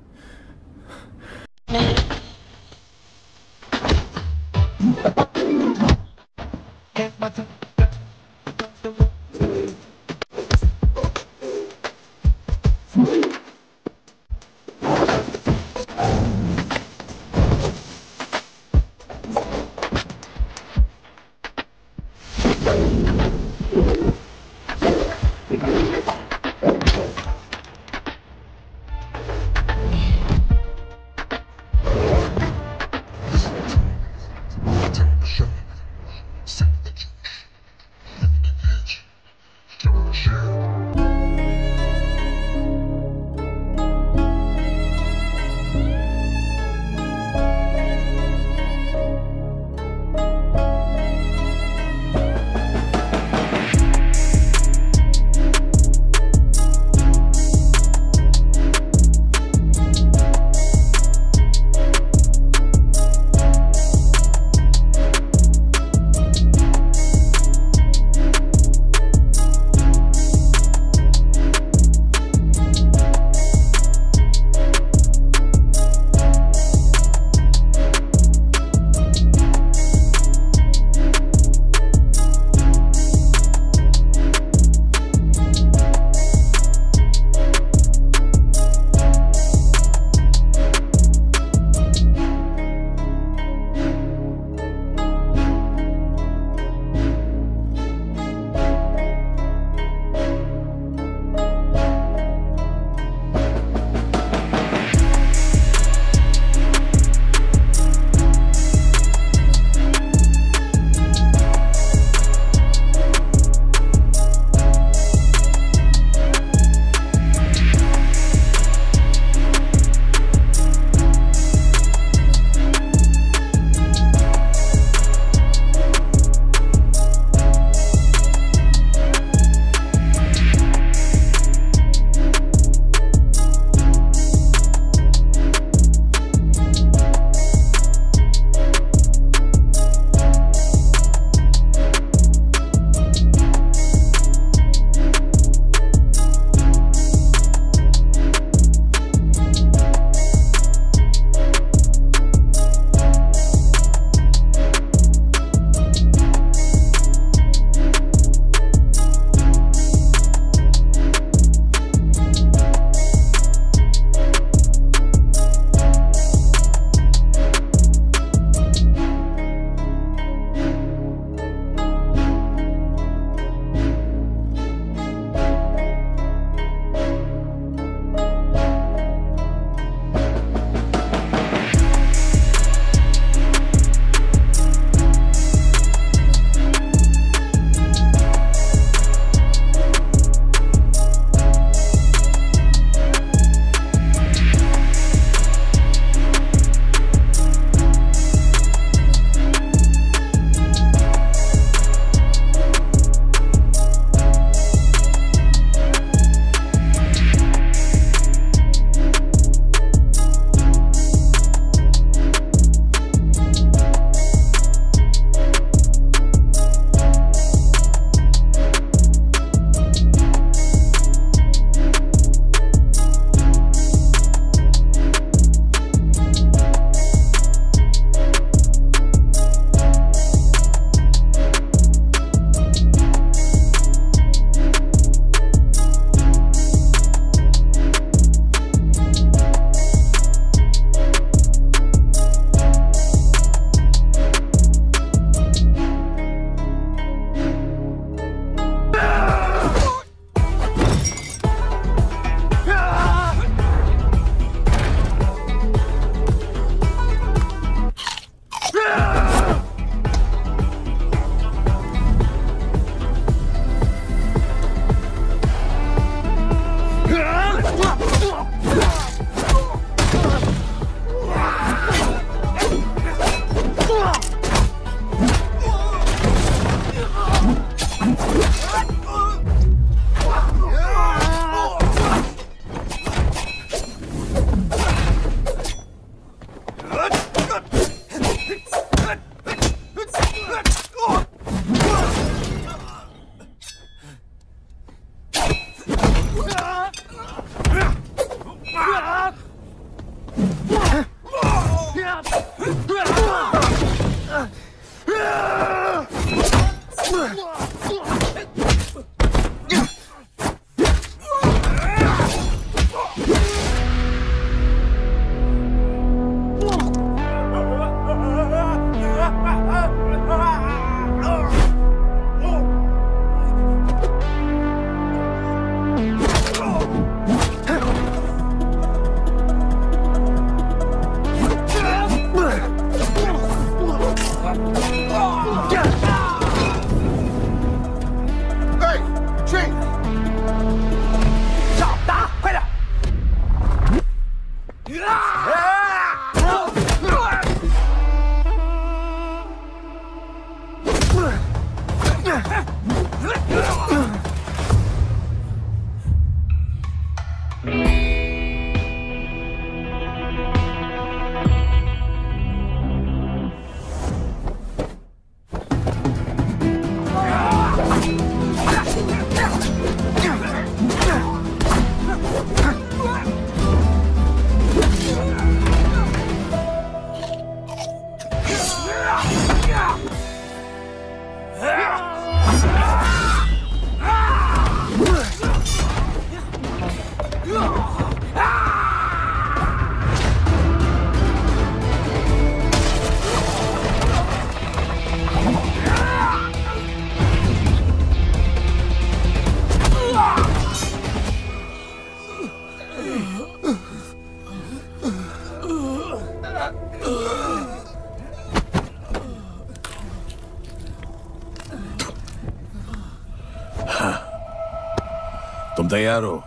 तुम तैयार हो?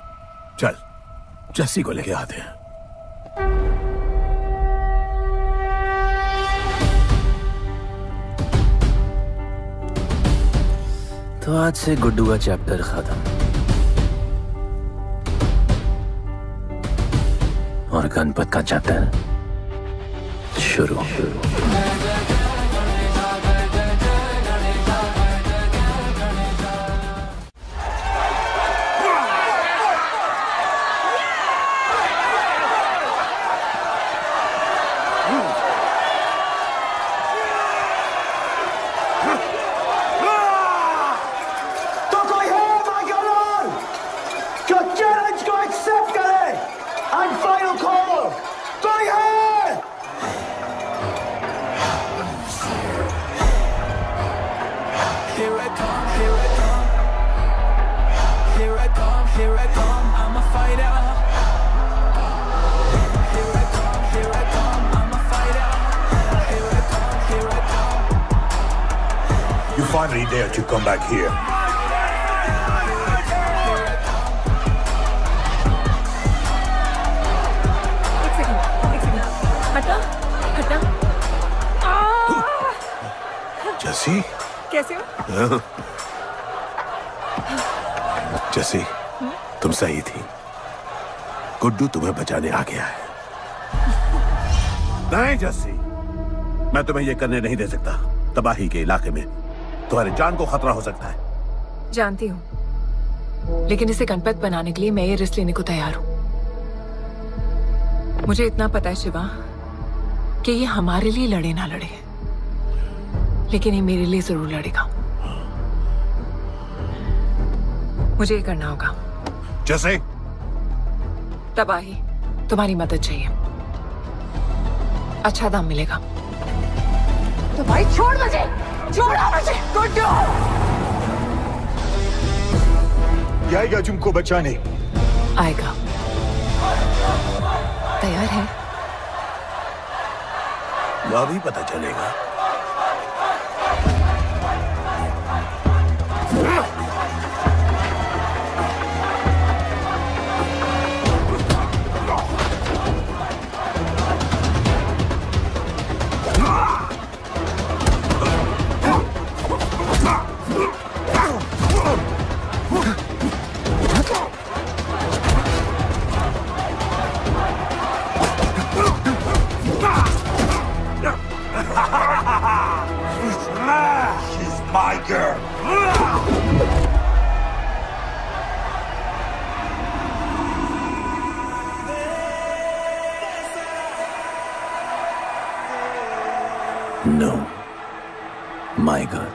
चल जस्सी को लेके आते हैं। तो आज से गुड्डू का चैप्टर खत्म और गणपत का चैप्टर शुरू। Finally dare to come back here. हटा हटा। जस्सी कैसे हो? जस्सी तुम सही थी, गुड्डू तुम्हें बचाने आ गया है। नहीं जस्सी, मैं तुम्हें यह करने नहीं दे सकता। तबाही के इलाके में तुम्हारी जान को खतरा हो सकता है। जानती हूँ, लेकिन इसे गणपत बनाने के लिए मैं ये रिस्क लेने को तैयार हूँ। मुझे इतना पता है शिवा कि ये हमारे लिए लड़े ना लड़े, लेकिन ये मेरे लिए जरूर लड़ेगा। मुझे ये करना होगा। जैसे तबाही, तुम्हारी मदद चाहिए। अच्छा दाम मिलेगा। तो भाई छोड़ मुझे, छोड़ो मुझे। गुड्डू आएगा तुमको बचाने। आएगा। तैयार है? वह भी पता चलेगा। She's my girl. No, my girl.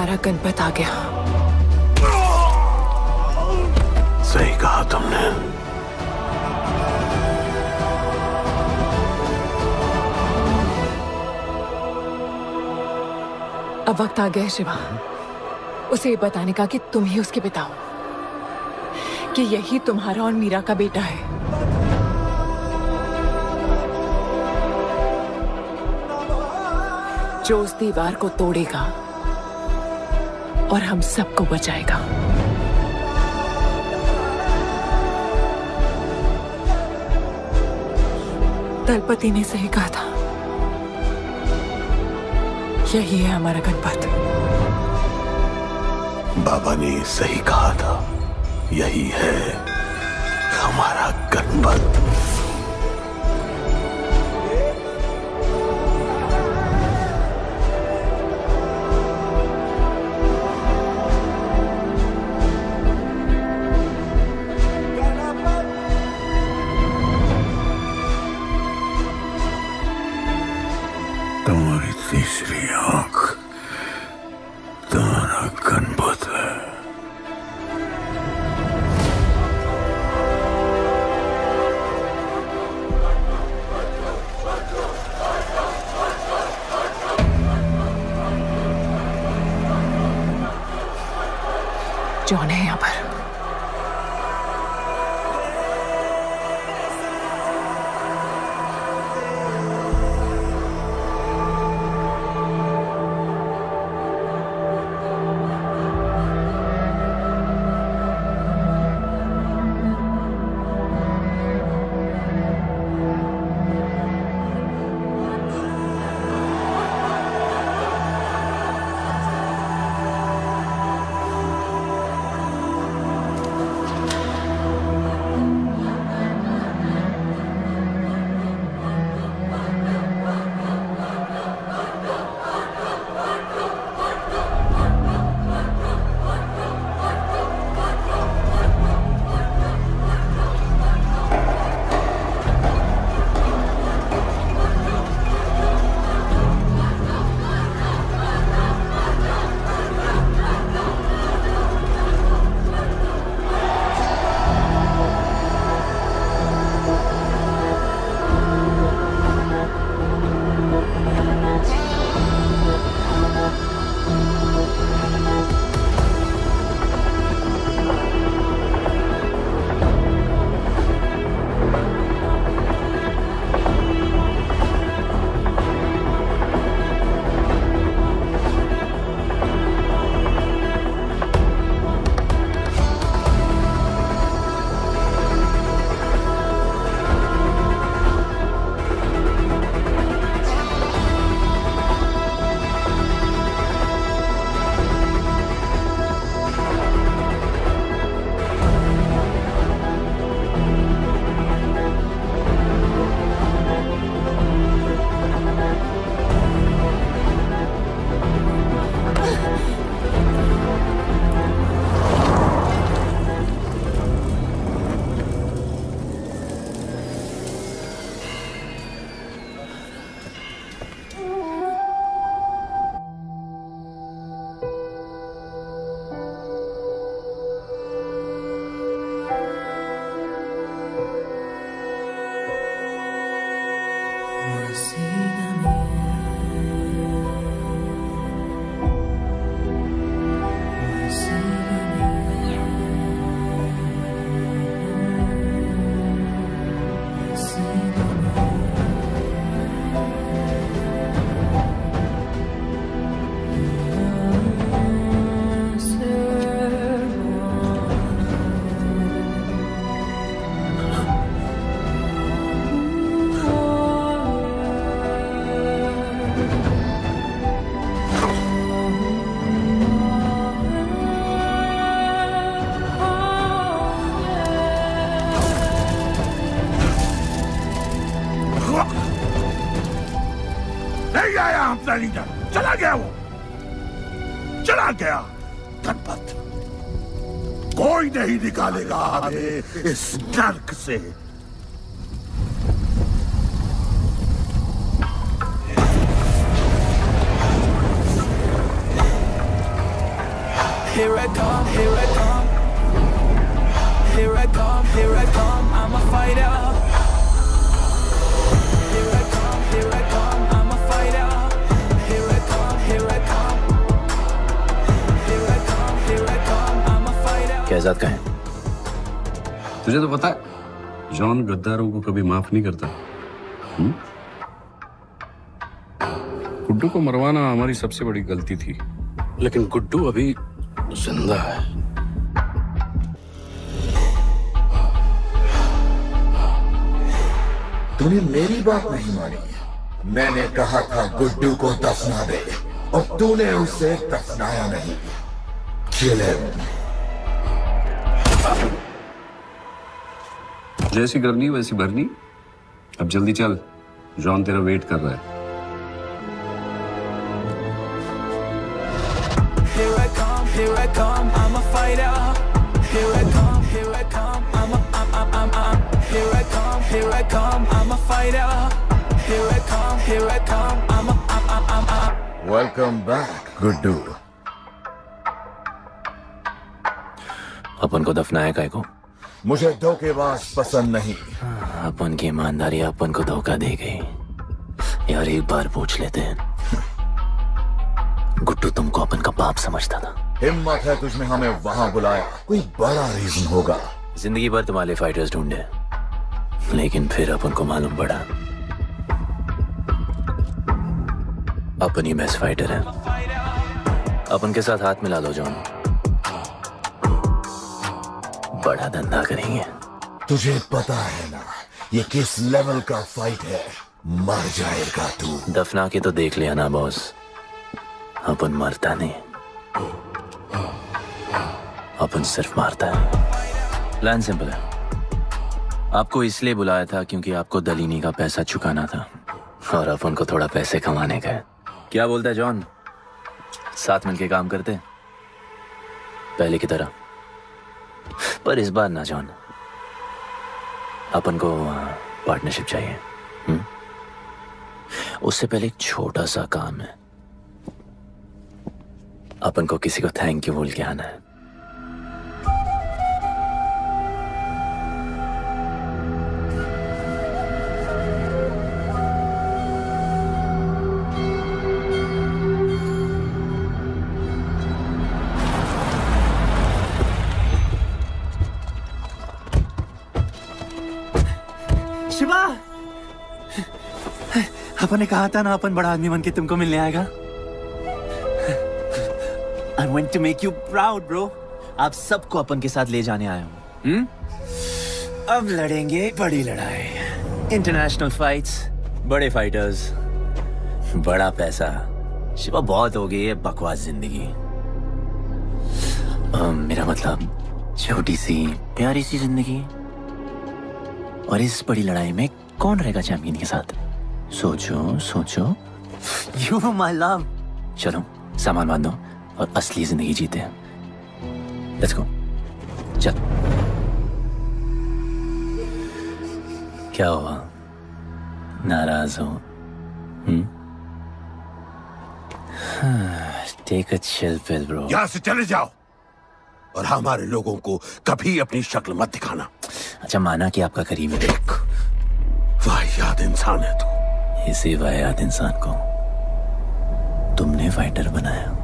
हमारा गणपत आ गया। सही कहा तुमने। अब वक्त आ गया है शिवा, उसे ये बताने का कि तुम ही उसके पिता हो, कि यही तुम्हारा और मीरा का बेटा है। जो उस दीवार को तोड़ेगा और हम सबको बचाएगा। दलपति ने सही कहा था, यही है हमारा गणपत। बाबा ने सही कहा था, यही है हमारा गणपत। तुम्हारी तीसरी आंख तुम्हारा गणपत है। जॉन है यहाँ पर। नहीं आया अपना लीडर, चला गया वो, चला गया। गणपत कोई नहीं निकालेगा हमें इस नर्क से। here I come, here I come. Here I come, here I come, I'm a fighter. Here I come, I'm a fighter. Here I come, here I come. Here I come, I'm a fighter. Kaizad का है? तुझे तो पता है John गद्दारों को कभी माफ नहीं करता। गुड्डू को मरवाना हमारी सबसे बड़ी गलती थी, लेकिन गुड्डू अभी जिंदा है। तूने मेरी बात नहीं मानी। मैंने कहा था गुड्डू को दफना दे और तूने उसे दफनाया नहीं। Kill him. जैसी करनी वैसी भरनी। अब जल्दी चल, जॉन तेरा वेट कर रहा है। Here I come, I'm a fighter. Here I come, here I come, I'm here I come, I'm a fighter. Here I come, I'm Welcome back, Guddu. अपन को दफनाया काय को? मुझे धोखेबाज पसंद नहीं। अपन की ईमानदारी अपन को धोखा दे गई। यार एक बार पूछ लेते हैं, गुड्डू तुमको अपन का बाप समझता था। हिम्मत है तुझमें हमें वहां बुलाया, कोई बड़ा रीजन होगा। जिंदगी भर तुम्हारे फाइटर्स ढूंढे, लेकिन फिर अपन को मालूम पड़ा अपन ही बेस्ट फाइटर है। अपन के साथ हाथ मिला लो जॉन, बड़ा धंधा करेंगे। तुझे पता है ना ये किस लेवल का फाइट है? मर जाएगा तू। दफना के तो देख लिया ना बॉस, अपन मरता नहीं, अपन सिर्फ मारता है। प्लान सिंपल है, आपको इसलिए बुलाया था क्योंकि आपको दलीनी का पैसा चुकाना था और अपन को थोड़ा पैसे कमाने का है। क्या बोलता है जॉन, साथ मिलके काम करते पहले की तरह? पर इस बार ना जॉन, अपन को पार्टनरशिप चाहिए। उससे पहले एक छोटा सा काम है, अपन को किसी को थैंक यू बोल के आना है। शिवा, अपन ने कहा था ना अपन बड़ा आदमी बन के तुमको मिलने आएगा। I want to make you proud, bro. आप सबको अपन के साथ ले जाने आया हूँ। अब लड़ेंगे बड़ी लड़ाई, इंटरनेशनल फाइट्स, बड़े फाइटर्स, बड़ा पैसा। शिवा बहुत हो गई है बकवास जिंदगी। मेरा मतलब छोटी सी प्यारी सी जिंदगी, और इस बड़ी लड़ाई में कौन रहेगा चैंपियन के साथ? सोचो सोचो। You my love. चलो सामान बांधो और असली जिंदगी जीते हैं। Let's go. चल। क्या हुआ, नाराज हो? Take a chill pill, bro. यहाँ से चले जाओ और हमारे लोगों को कभी अपनी शक्ल मत दिखाना। अच्छा माना कि आपका करीब है। वाहियात इंसान है तू। इसी वाहियात इंसान को तुमने फाइटर बनाया।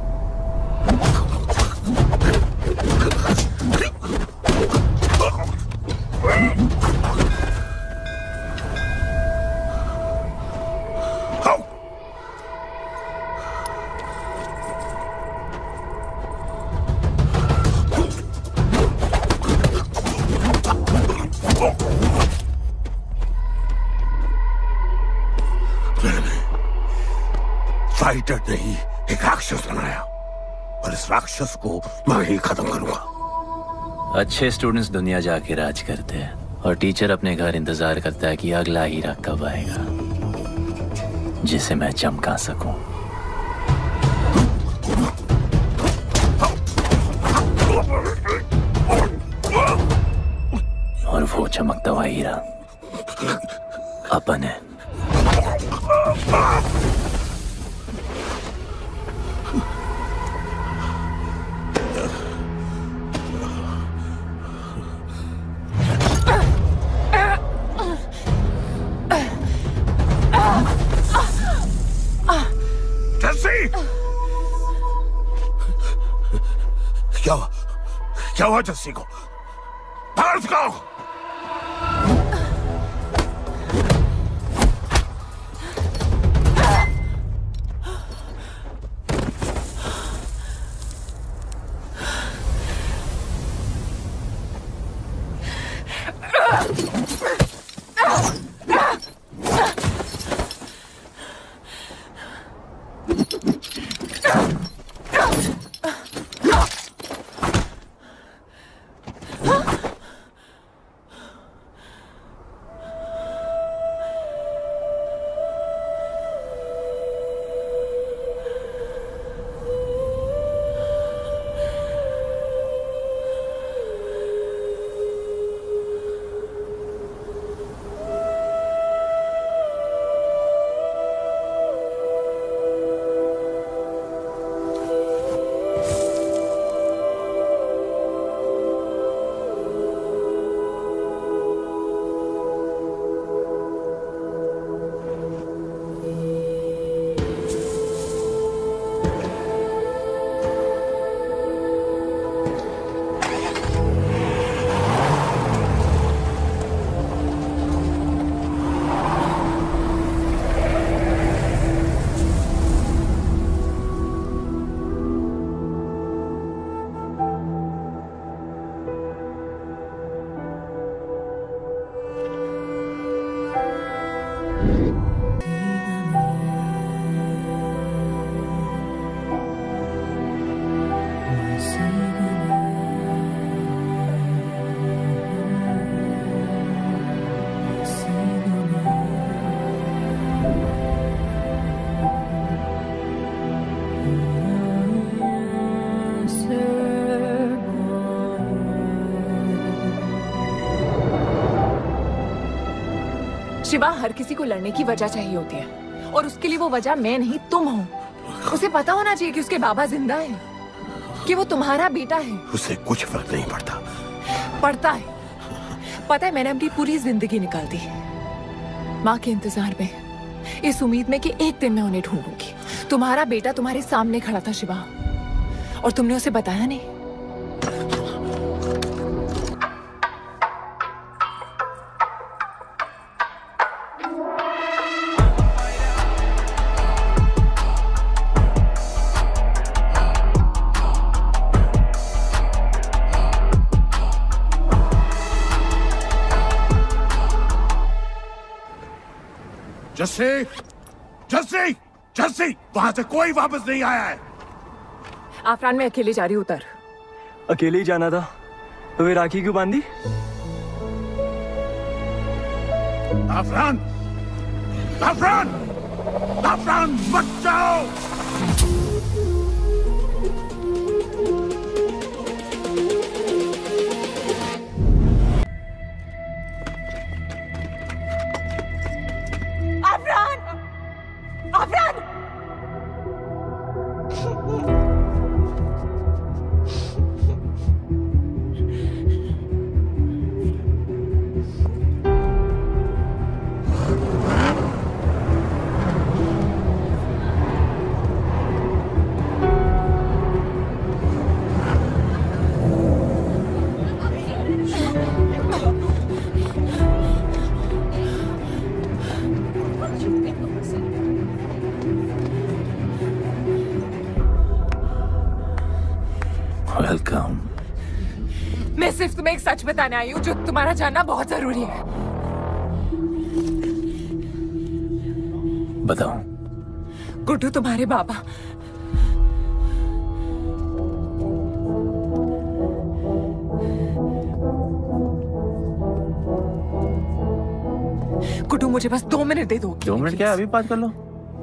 फाइटर नहीं, एक राक्षस बनाया और इस राक्षस को मैं ही खत्म करूंगा। अच्छे स्टूडेंट्स दुनिया जाके राज करते हैं और टीचर अपने घर इंतजार करता है कि अगला हीरा कब आएगा जिसे मैं चमका सकूं। और वो चमकता हुआ हीरा अपन है। क्या हुआ जस्सी को? बाहर सिखाओ। शिवा, हर किसी को लड़ने की वजह चाहिए होती है और उसके लिए वो वजह मैं नहीं तुम हो। उसे पता होना चाहिए कि उसके बाबा जिंदा है, कि वो तुम्हारा बेटा है। उसे कुछ फर्क नहीं पड़ता। पड़ता है। पता है, मैंने अपनी पूरी जिंदगी निकाल दी माँ के इंतजार में, इस उम्मीद में कि एक दिन मैं उन्हें ढूंढूंगी। तुम्हारा बेटा तुम्हारे सामने खड़ा था शिवा, और तुमने उसे बताया नहीं। जस्सी, जस्सी, जस्सी, वहां से कोई वापस नहीं आया है। आफरान, मैं अकेले जा रही हूँ। उतर। अकेले ही जाना था तो वे राखी क्यों बांधी? आफरान, आफरान, आफरान, मत जाओ। वेलकम। मैं सिर्फ तुम्हें एक सच बताने आई हूँ जो तुम्हारा जानना बहुत जरूरी है। बताओ। गुड्डू तुम्हारे बाबा गुड्डू, मुझे बस 2 मिनट दे दो। 2 मिनट क्या? अभी बात कर लो।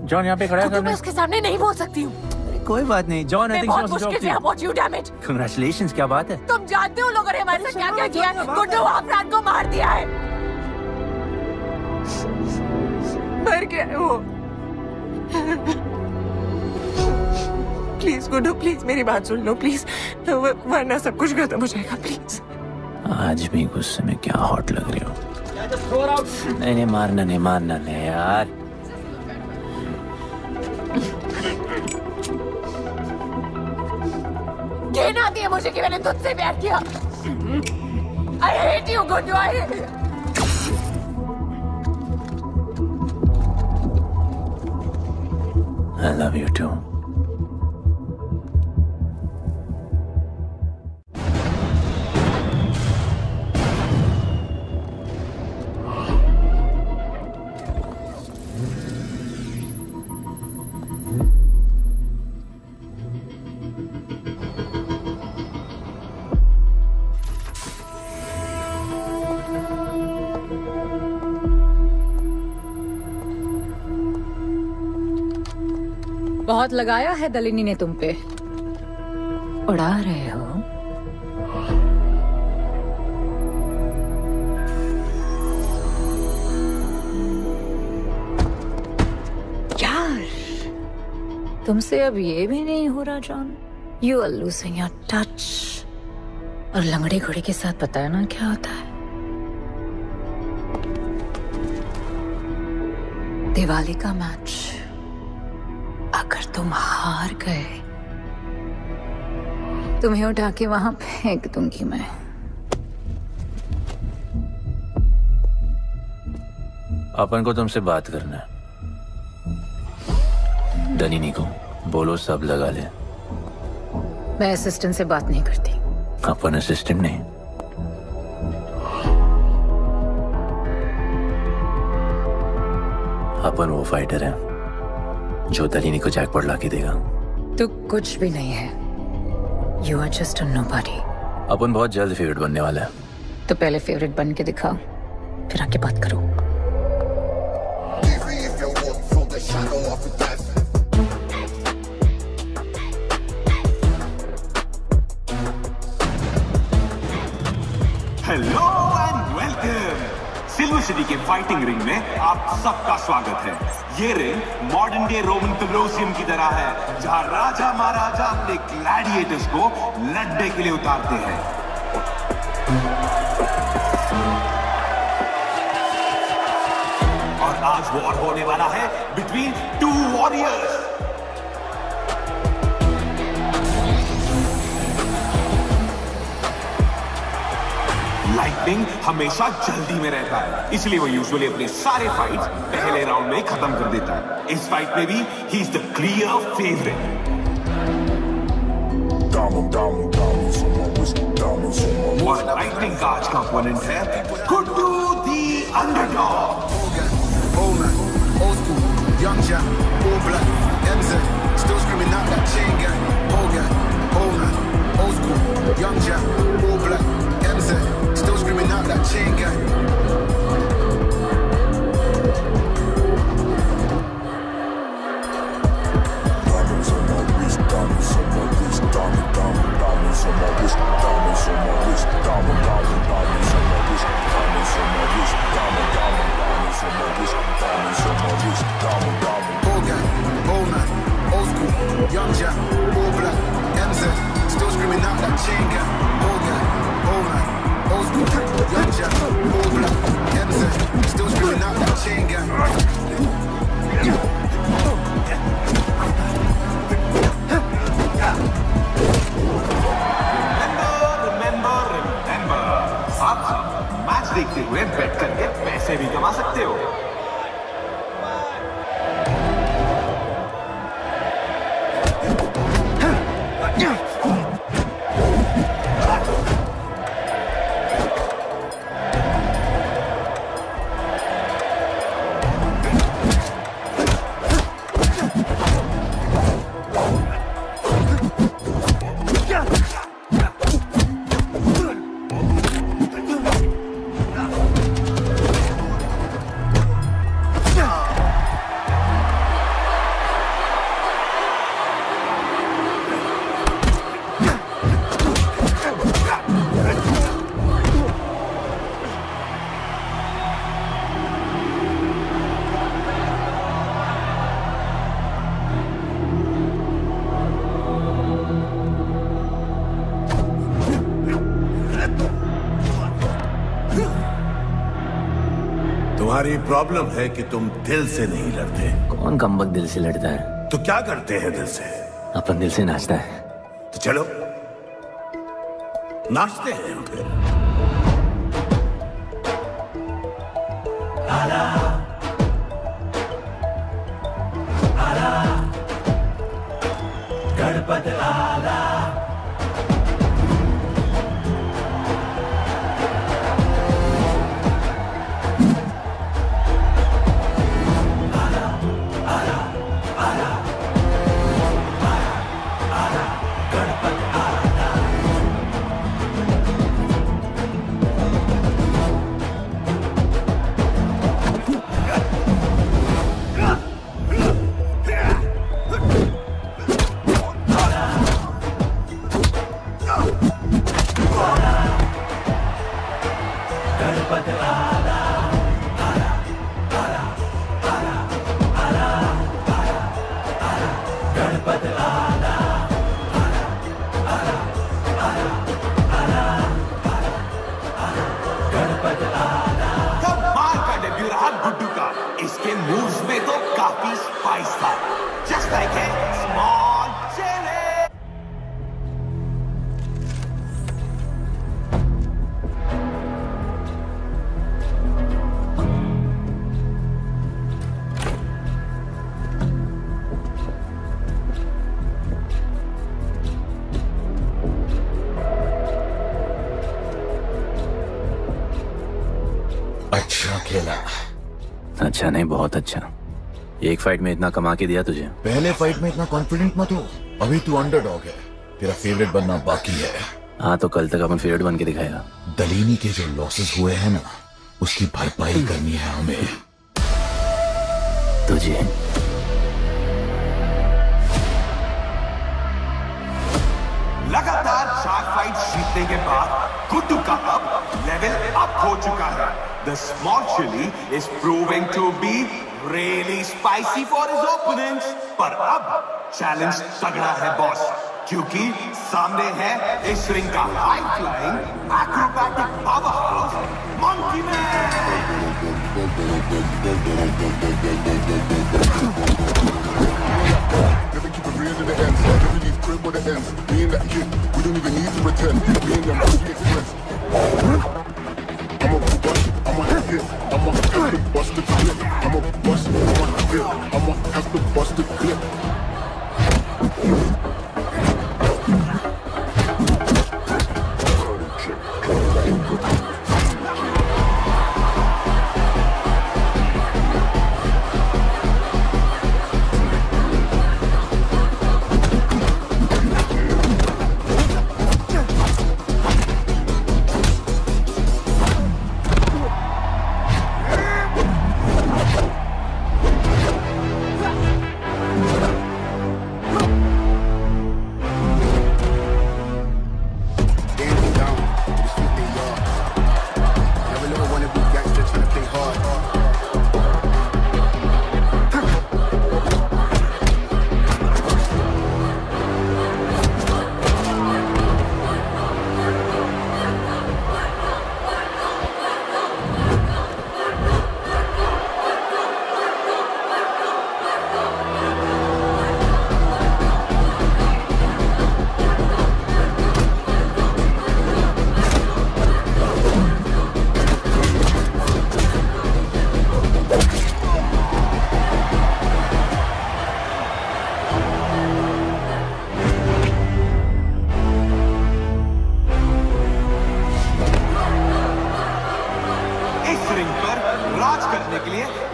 जॉन यहाँ पे खड़ा है। मैं उसके सामने नहीं बोल सकती हूँ। कोई बात नहीं जॉन, आई थिंक बहुत मुश्किल से पहुंची हूँ। Damn it. कांग्रेचुलेशंस, क्या बात है? तुम जानते हो लोगों ने हमारे साथ क्या क्या किया है। गुड्डू आफरान को मार दिया है। मर गया है वो। प्लीज गुड्डू, प्लीज मेरी बात सुन लो प्लीज, वरना सब कुछ खत्म हो जाएगा। प्लीज। आज भी गुस्से में क्या हॉट लग रही हो। नहीं, मारना नहीं यार। घिन आती है मुझे कि मैंने तुझसे प्यार किया। I hate you, Guddu. I love you too. बहुत लगाया है दलिनी ने तुम पे। उड़ा रहे हो। यार, तुमसे अब ये भी नहीं हो रहा John. You are losing your touch. और लंगड़े घोड़े के साथ पता है ना क्या होता है? दिवाली का मैच अगर तुम हार गए, तुम्हें उठा के वहां फेंक दूंगी मैं। अपन को तुमसे बात करना है। दलिनी को बोलो सब लगा ले। मैं असिस्टेंट से बात नहीं करती। अपन असिस्टेंट नहीं, अपन वो फाइटर है जो दलिनी को जैकपॉट लाके देगा। तू कुछ भी नहीं है। You are just a nobody. अपन बहुत जल्द फेवरेट बनने वाला है। तो पहले फेवरेट बन के दिखाओ, फिर आके बात करो। Hello and welcome. Silver city के फाइटिंग रिंग में आप सबका स्वागत है। ये ring modern day Roman Colosseum की तरह है, जहां राजा महाराजा अपने ग्लैडिएटर्स को लड़ने के लिए उतारते हैं। और आज वॉर होने वाला है बिटवीन टू वॉरियर्स। लाइटनिंग हमेशा जल्दी में रहता है, इसलिए वो यूजुअली अपने सारे फाइट्स पहले राउंड में खत्म कर देता है। इस फाइट में भी he is the clear favourite. और लाइटनिंग का आज का ओपोनेंट है Guddu the underdog. Young Jack, all black, MZ, still screaming out that chain gang. Old gang, old man, old school. Young Jack, all black, MZ, still screaming out that chain gang. Diamonds on my wrist, diamonds on my wrist, diamond, diamond, diamonds on my wrist, diamonds on my wrist, diamond, diamond, diamonds on my wrist, diamonds on my wrist, diamond, diamond, diamonds on my wrist, diamonds on my wrist, diamond, diamond. Old gang, old man, old school, young Jack, all black, MZ, still screaming out that chain gang. Old gang, old man, old school, young Jack, all black, MZ, still screaming out that chain gang. Remember, आप match देखते हुए बेट करके पैसे भी कमा सकते हो। तुम्हारी प्रॉब्लम है कि तुम दिल से नहीं लड़ते। कौन कमबख्त दिल से लड़ता है? तो क्या करते हैं दिल से? अपन दिल से नाचता है। तो चलो नाचते हैं हम फिर। गणपत आला इसके मूव्स में तो काफी स्पाइस था, just like a small chilli. अच्छा खेला। अच्छा नहीं, बहुत अच्छा। एक फाइट में इतना कमा के दिया तुझे। पहले फाइट में इतना कॉन्फिडेंट मत हो, अभी तू अंडरडॉग है, तेरा फेवरेट बनना बाकी है। हाँ तो कल तक अपन फेवरेट बन के दिखाएगा। दलीनी के जो लॉसेस हुए हैं ना, उसकी भरपाई करनी है हमें। तुझे लगातार 4 फाइट जीतने के बाद गुड्डू का अब लेवल अप हो चुका है। The small chili is proving to be really spicy for his opponents. पर अब चैलेंज तगड़ा है बॉस, क्योंकि सामने है इस रिंग का high flying acrobatic powerhouse monkey man. Never keep it real to the end. Never leave crib where the ends. Me and that kid, we don't even need to pretend. Me and them pussy express. I'm a bust, I'm a hit, I'm a have to bust the clip. I'm a bust, I'm a hit, I'm a have to bust the clip.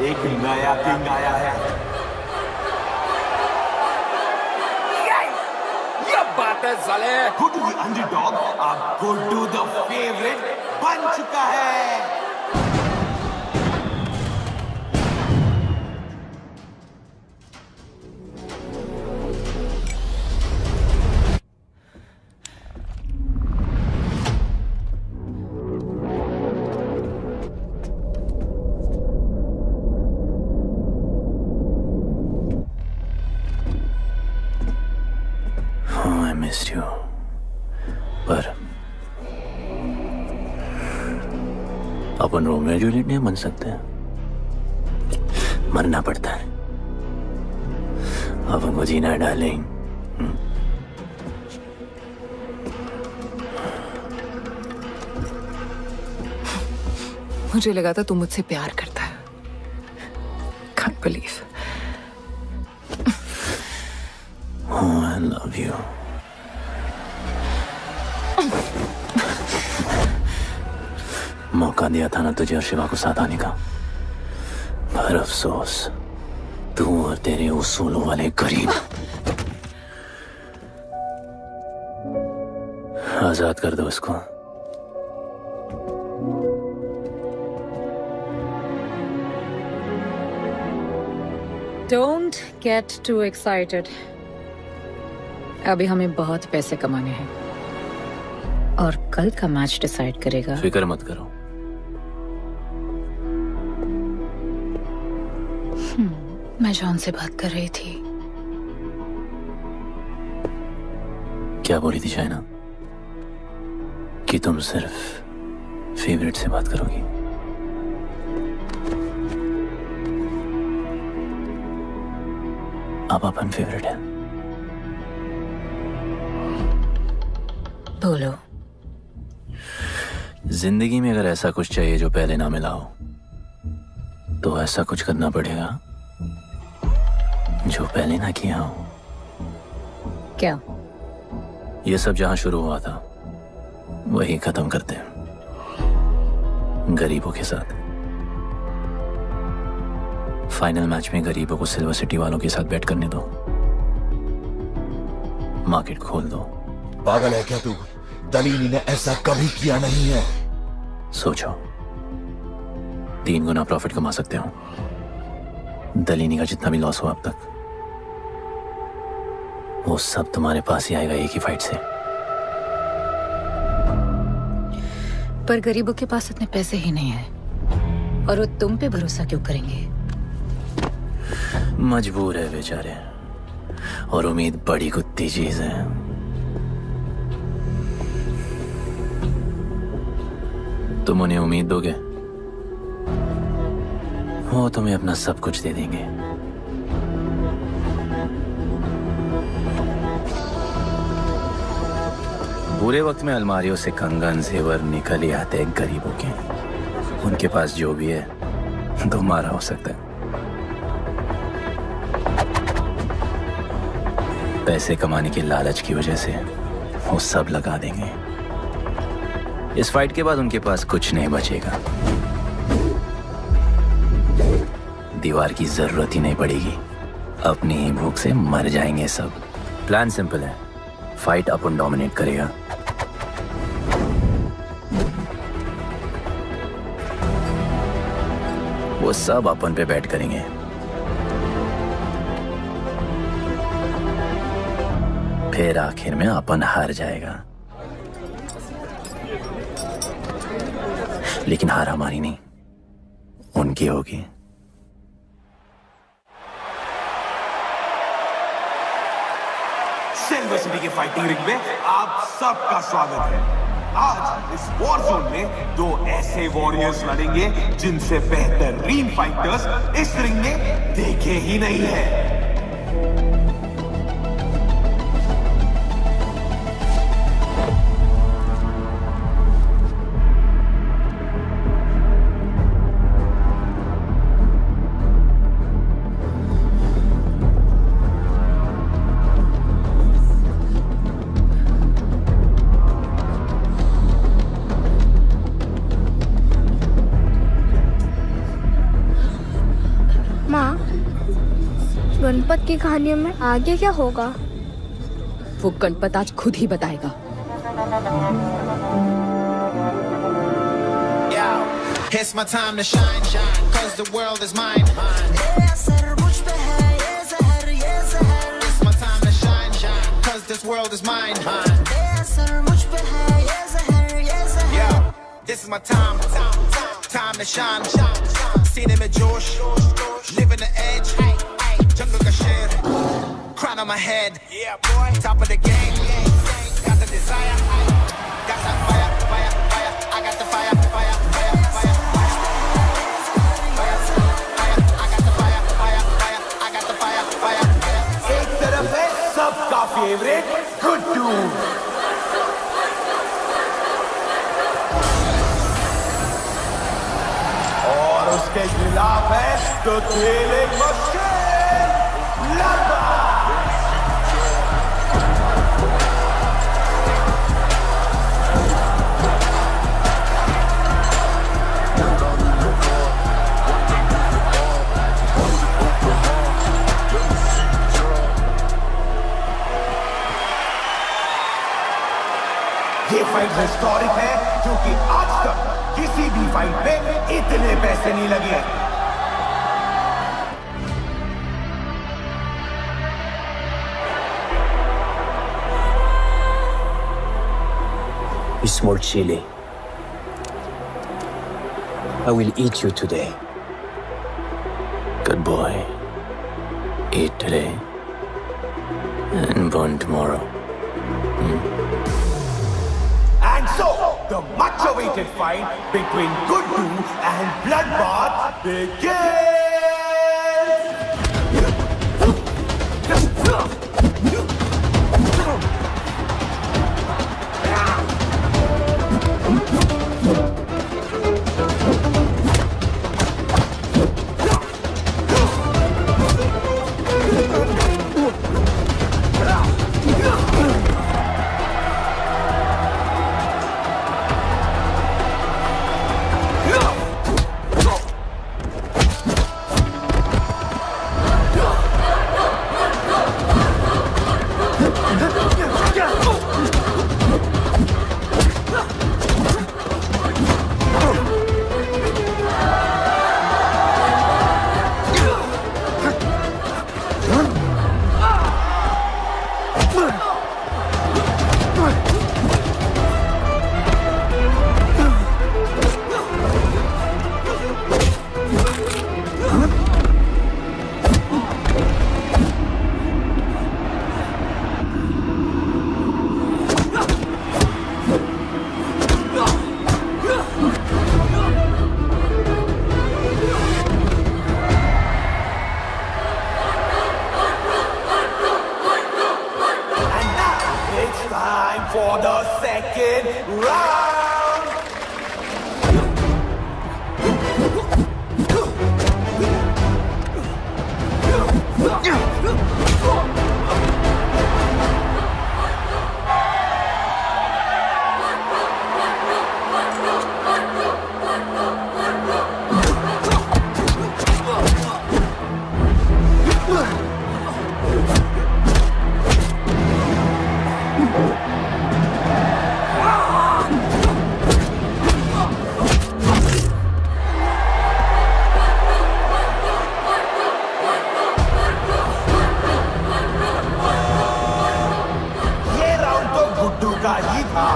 एक नया king आया है। ये बात है साले। Guddu the underdog अब Guddu the favourite बन चुका है। पर अपन रोमियो जूलियट नहीं बन सकते, मरना पड़ता है। अपन को जीना डार्लिंग। मुझे लगा था तू मुझसे प्यार करता है। Can't believe. Oh, I love you. मौका दिया था ना तुझे और शिवा को साथ आने का, पर अफसोस तू और तेरे उसूलों वाले गरीब। आजाद कर दो इसको। Don't get too excited. अभी हमें बहुत पैसे कमाने हैं और कल का मैच डिसाइड करेगा। फिक्र मत करो। मैं जॉन से बात कर रही थी। क्या बोली थी शाइना? कि तुम सिर्फ फेवरेट से बात करोगी? अब अपन फेवरेट है। बोलो। जिंदगी में अगर ऐसा कुछ चाहिए जो पहले ना मिला हो, तो ऐसा कुछ करना पड़ेगा जो पहले ना किया हो। क्या? ये सब जहां शुरू हुआ था वही खत्म करते हैं, गरीबों के साथ। फाइनल मैच में गरीबों को सिल्वर सिटी वालों के साथ बैट करने दो, मार्केट खोल दो। पागल है क्या तू? दलीनी ने ऐसा कभी किया नहीं है। सोचो, 3 गुना प्रॉफिट कमा सकते हो। दलीनी का जितना भी लॉस हुआ अब तक, वो सब तुम्हारे पास ही आएगा एक ही फाइट से। पर गरीबों के पास इतने पैसे ही नहीं है, और वो तुम पे भरोसा क्यों करेंगे? मजबूर है बेचारे, और उम्मीद बड़ी कुत्ती चीज है। तुम उन्हें उम्मीद दोगे, वो तुम्हें अपना सब कुछ दे देंगे। बुरे वक्त में अलमारियों से कंगन जेवर निकल ही आते हैं गरीबों के। उनके पास जो भी है तुम्हारा हो सकता है। पैसे कमाने की लालच की वजह से वो सब लगा देंगे। इस फाइट के बाद उनके पास कुछ नहीं बचेगा। दीवार की जरूरत ही नहीं पड़ेगी, अपनी ही भूख से मर जाएंगे सब। प्लान सिंपल है, फाइट अपन डोमिनेट करेगा। वो सब अपन पे बैट करेंगे। फिर आखिर में अपन हार जाएगा, लेकिन हार हमारी नहीं, उनकी होगी। सिल्वर सिटी के फाइटिंग रिंग में आप सबका स्वागत है। आज इस वॉर जोन में 2 ऐसे वॉरियर्स लड़ेंगे जिनसे बेहतरीन फाइटर्स इस रिंग में देखे ही नहीं है। गणपत की कहानियों में आगे क्या होगा? वो गणपत आज खुद ही बताएगा। It's my time to shine, shine, 'cause the world is mine. It's my time to shine, shine, 'cause this world is mine. Yeah, this is my time, time to shine. Seen him at Josh, living the edge. Jungle ka sher, crown on my head. Yeah, boy, top of the game. Got the desire, got that fire, fire, fire. I got the fire, fire, fire, fire. एक तरफ है सबका favourite Guddu, उसके खिलाफ है तो खेले मुश्किल लगा। ये फाइट हिस्टोरिक है क्योंकि आज तक किसी भी फाइट पे इतने पैसे नहीं लगे। Small chili. I will eat you today. Good boy. Eat today and burn tomorrow. And so, the much-awaited fight between Guddu and Bloodbath begins! For the second round! का ही था,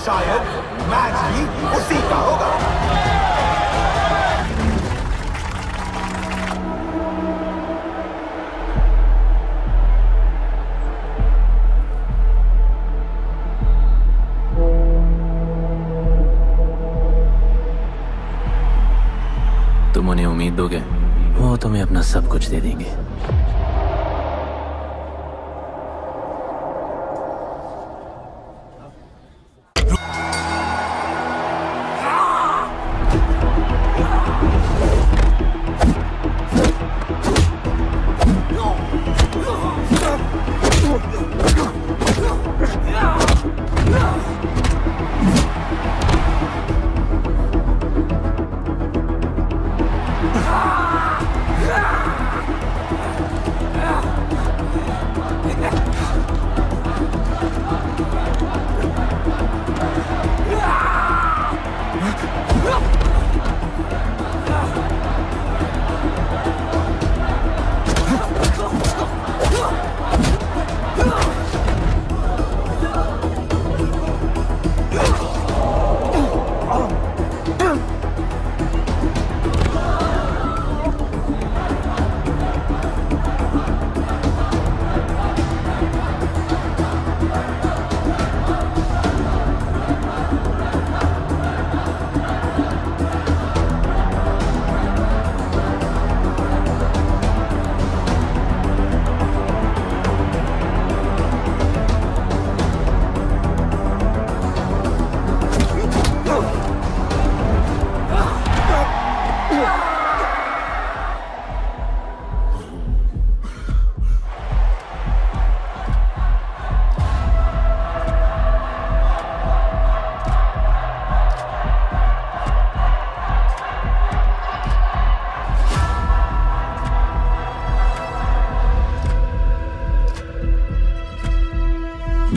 शायद मैच भी उसी का होगा। तुम उन्हें उम्मीद दोगे, वो तुम्हें अपना सब कुछ दे देंगे।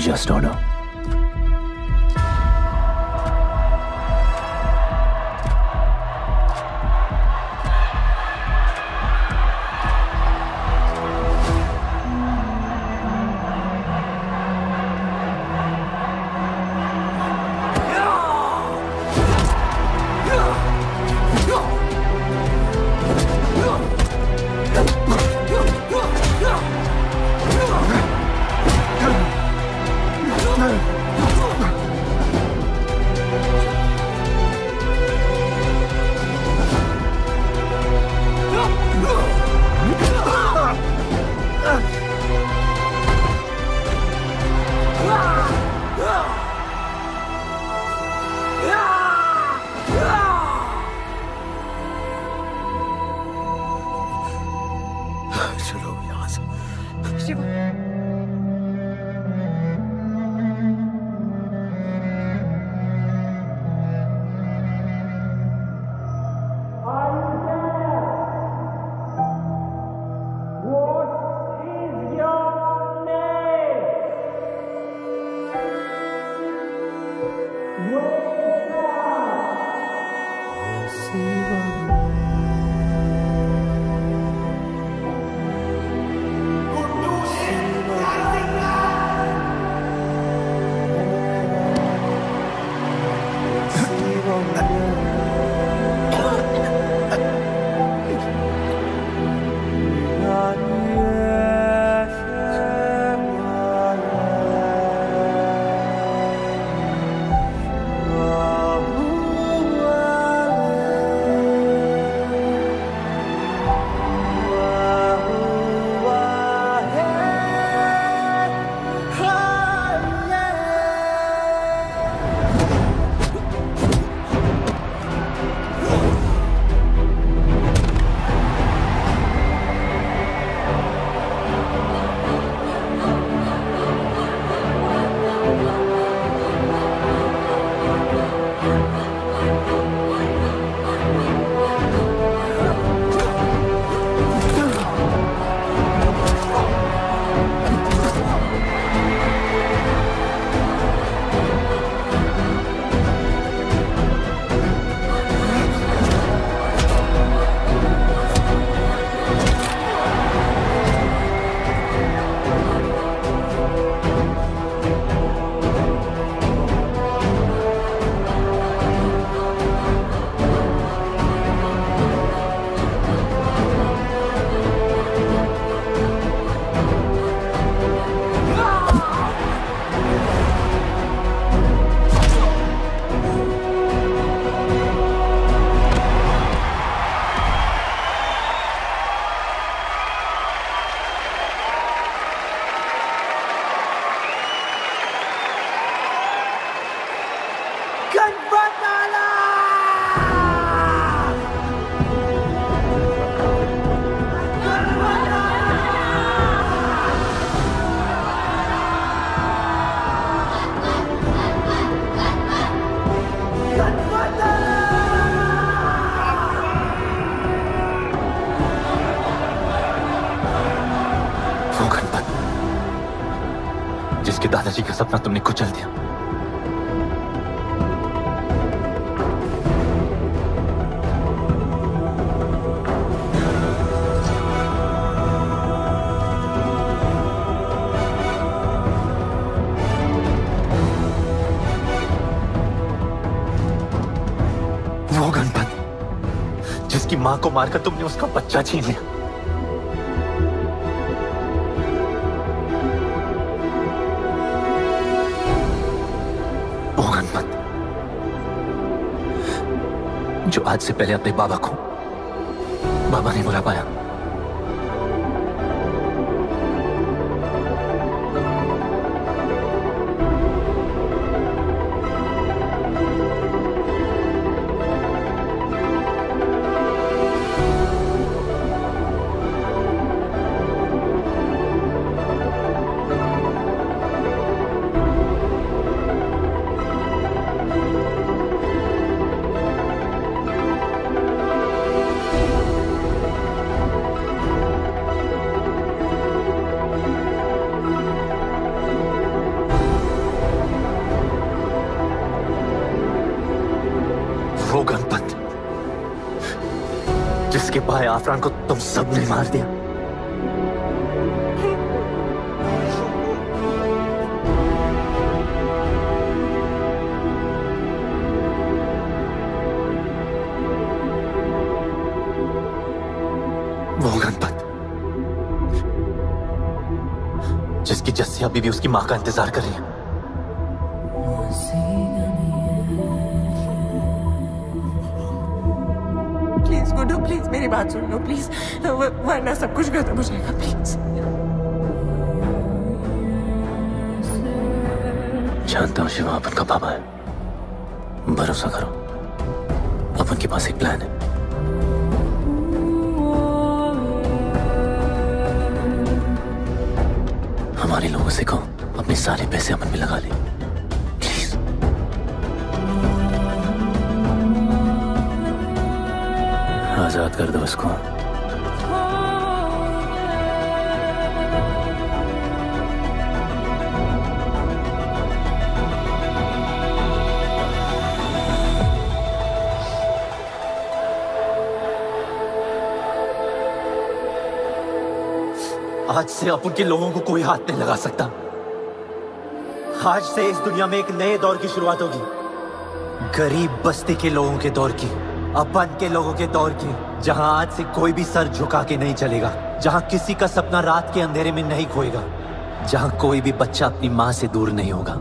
Just order. चलो यहाँ से। शिवा, जिसके दादाजी का सपना तुमने कुचल दिया। वो गणपत जिसकी मां को मारकर तुमने उसका बच्चा छीन लिया। जो आज से पहले अपने बाबा को बाबा नहीं बुला पाया। उसके भाई आफरान को तुम सब ने मार दिया। वो गणपत जिसकी जस्सी अभी भी उसकी मां का इंतजार कर रही है। प्लीज गुड्डू, प्लीज मेरी बात सुन लो प्लीज, वरना सब कुछ खत्म हो जाएगा प्लीज। जानता हूँ शिवा अपन का पापा है, भरोसा करो, अपन के पास एक प्लान है। हमारे लोगों से कहो अपने सारे पैसे अपन में लगा ले प्लीज। आजाद कर दो उसको। आज से अपन के लोगों को कोई हाथ नहीं लगा सकता। आज से इस दुनिया में एक नए दौर की शुरुआत होगी, गरीब बस्ती के लोगों के दौर की, अपन के लोगों के दौर की, जहां आज से कोई भी सर झुका के नहीं चलेगा, जहां किसी का सपना रात के अंधेरे में नहीं खोएगा, जहां कोई भी बच्चा अपनी मां से दूर नहीं होगा।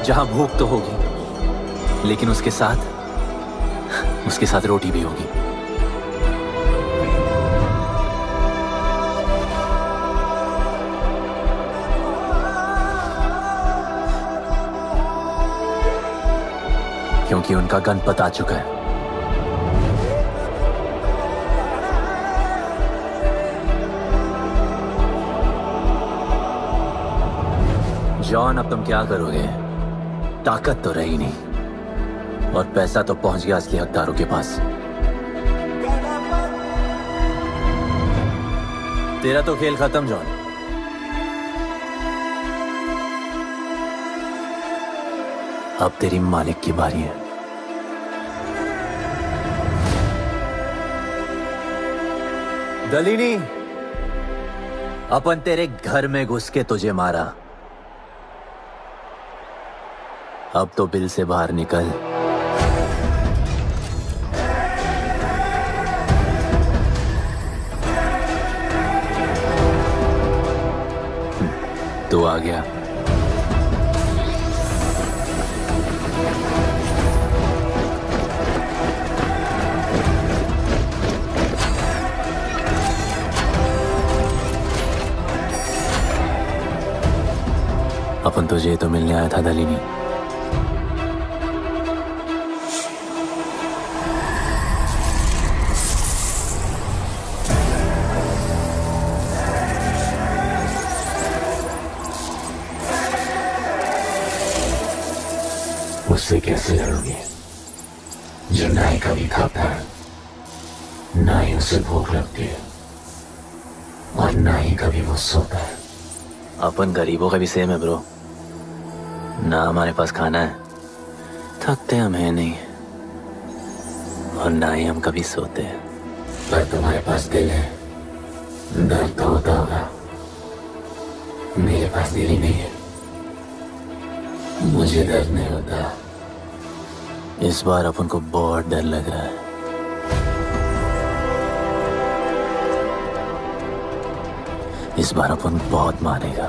जहां भूख तो होगी, लेकिन उसके साथ रोटी भी होगी। क्योंकि उनका गणपत आ चुका है। जॉन, अब तुम क्या करोगे? ताकत तो रही नहीं और पैसा तो पहुंच गया असली हकदारों के पास। तेरा तो खेल खत्म जॉन। अब तेरी मालिक की बारी है। दलीनी, अपन तेरे घर में घुस के तुझे मारा, अब तो बिल से बाहर निकल। तू आ गया। अपन तुझे तो मिलने आया था दलीनी। उससे कैसे लड़ोगे जो ना ही कभी खाता है, ना ही उसे भूख लगती है और ना ही कभी वो सोता है। अपन गरीबों का भी सेम है ब्रो, ना हमारे पास खाना है, थकते हम है नहीं, और ना ही हम कभी सोते हैं। पर तुम्हारे पास दिल है, दर्द तो होता होगा। मेरे पास दिल ही नहीं है, मुझे दर्द नहीं होता। इस बार अपन को बहुत डर लग रहा है। इस बार अपन बहुत मारेगा।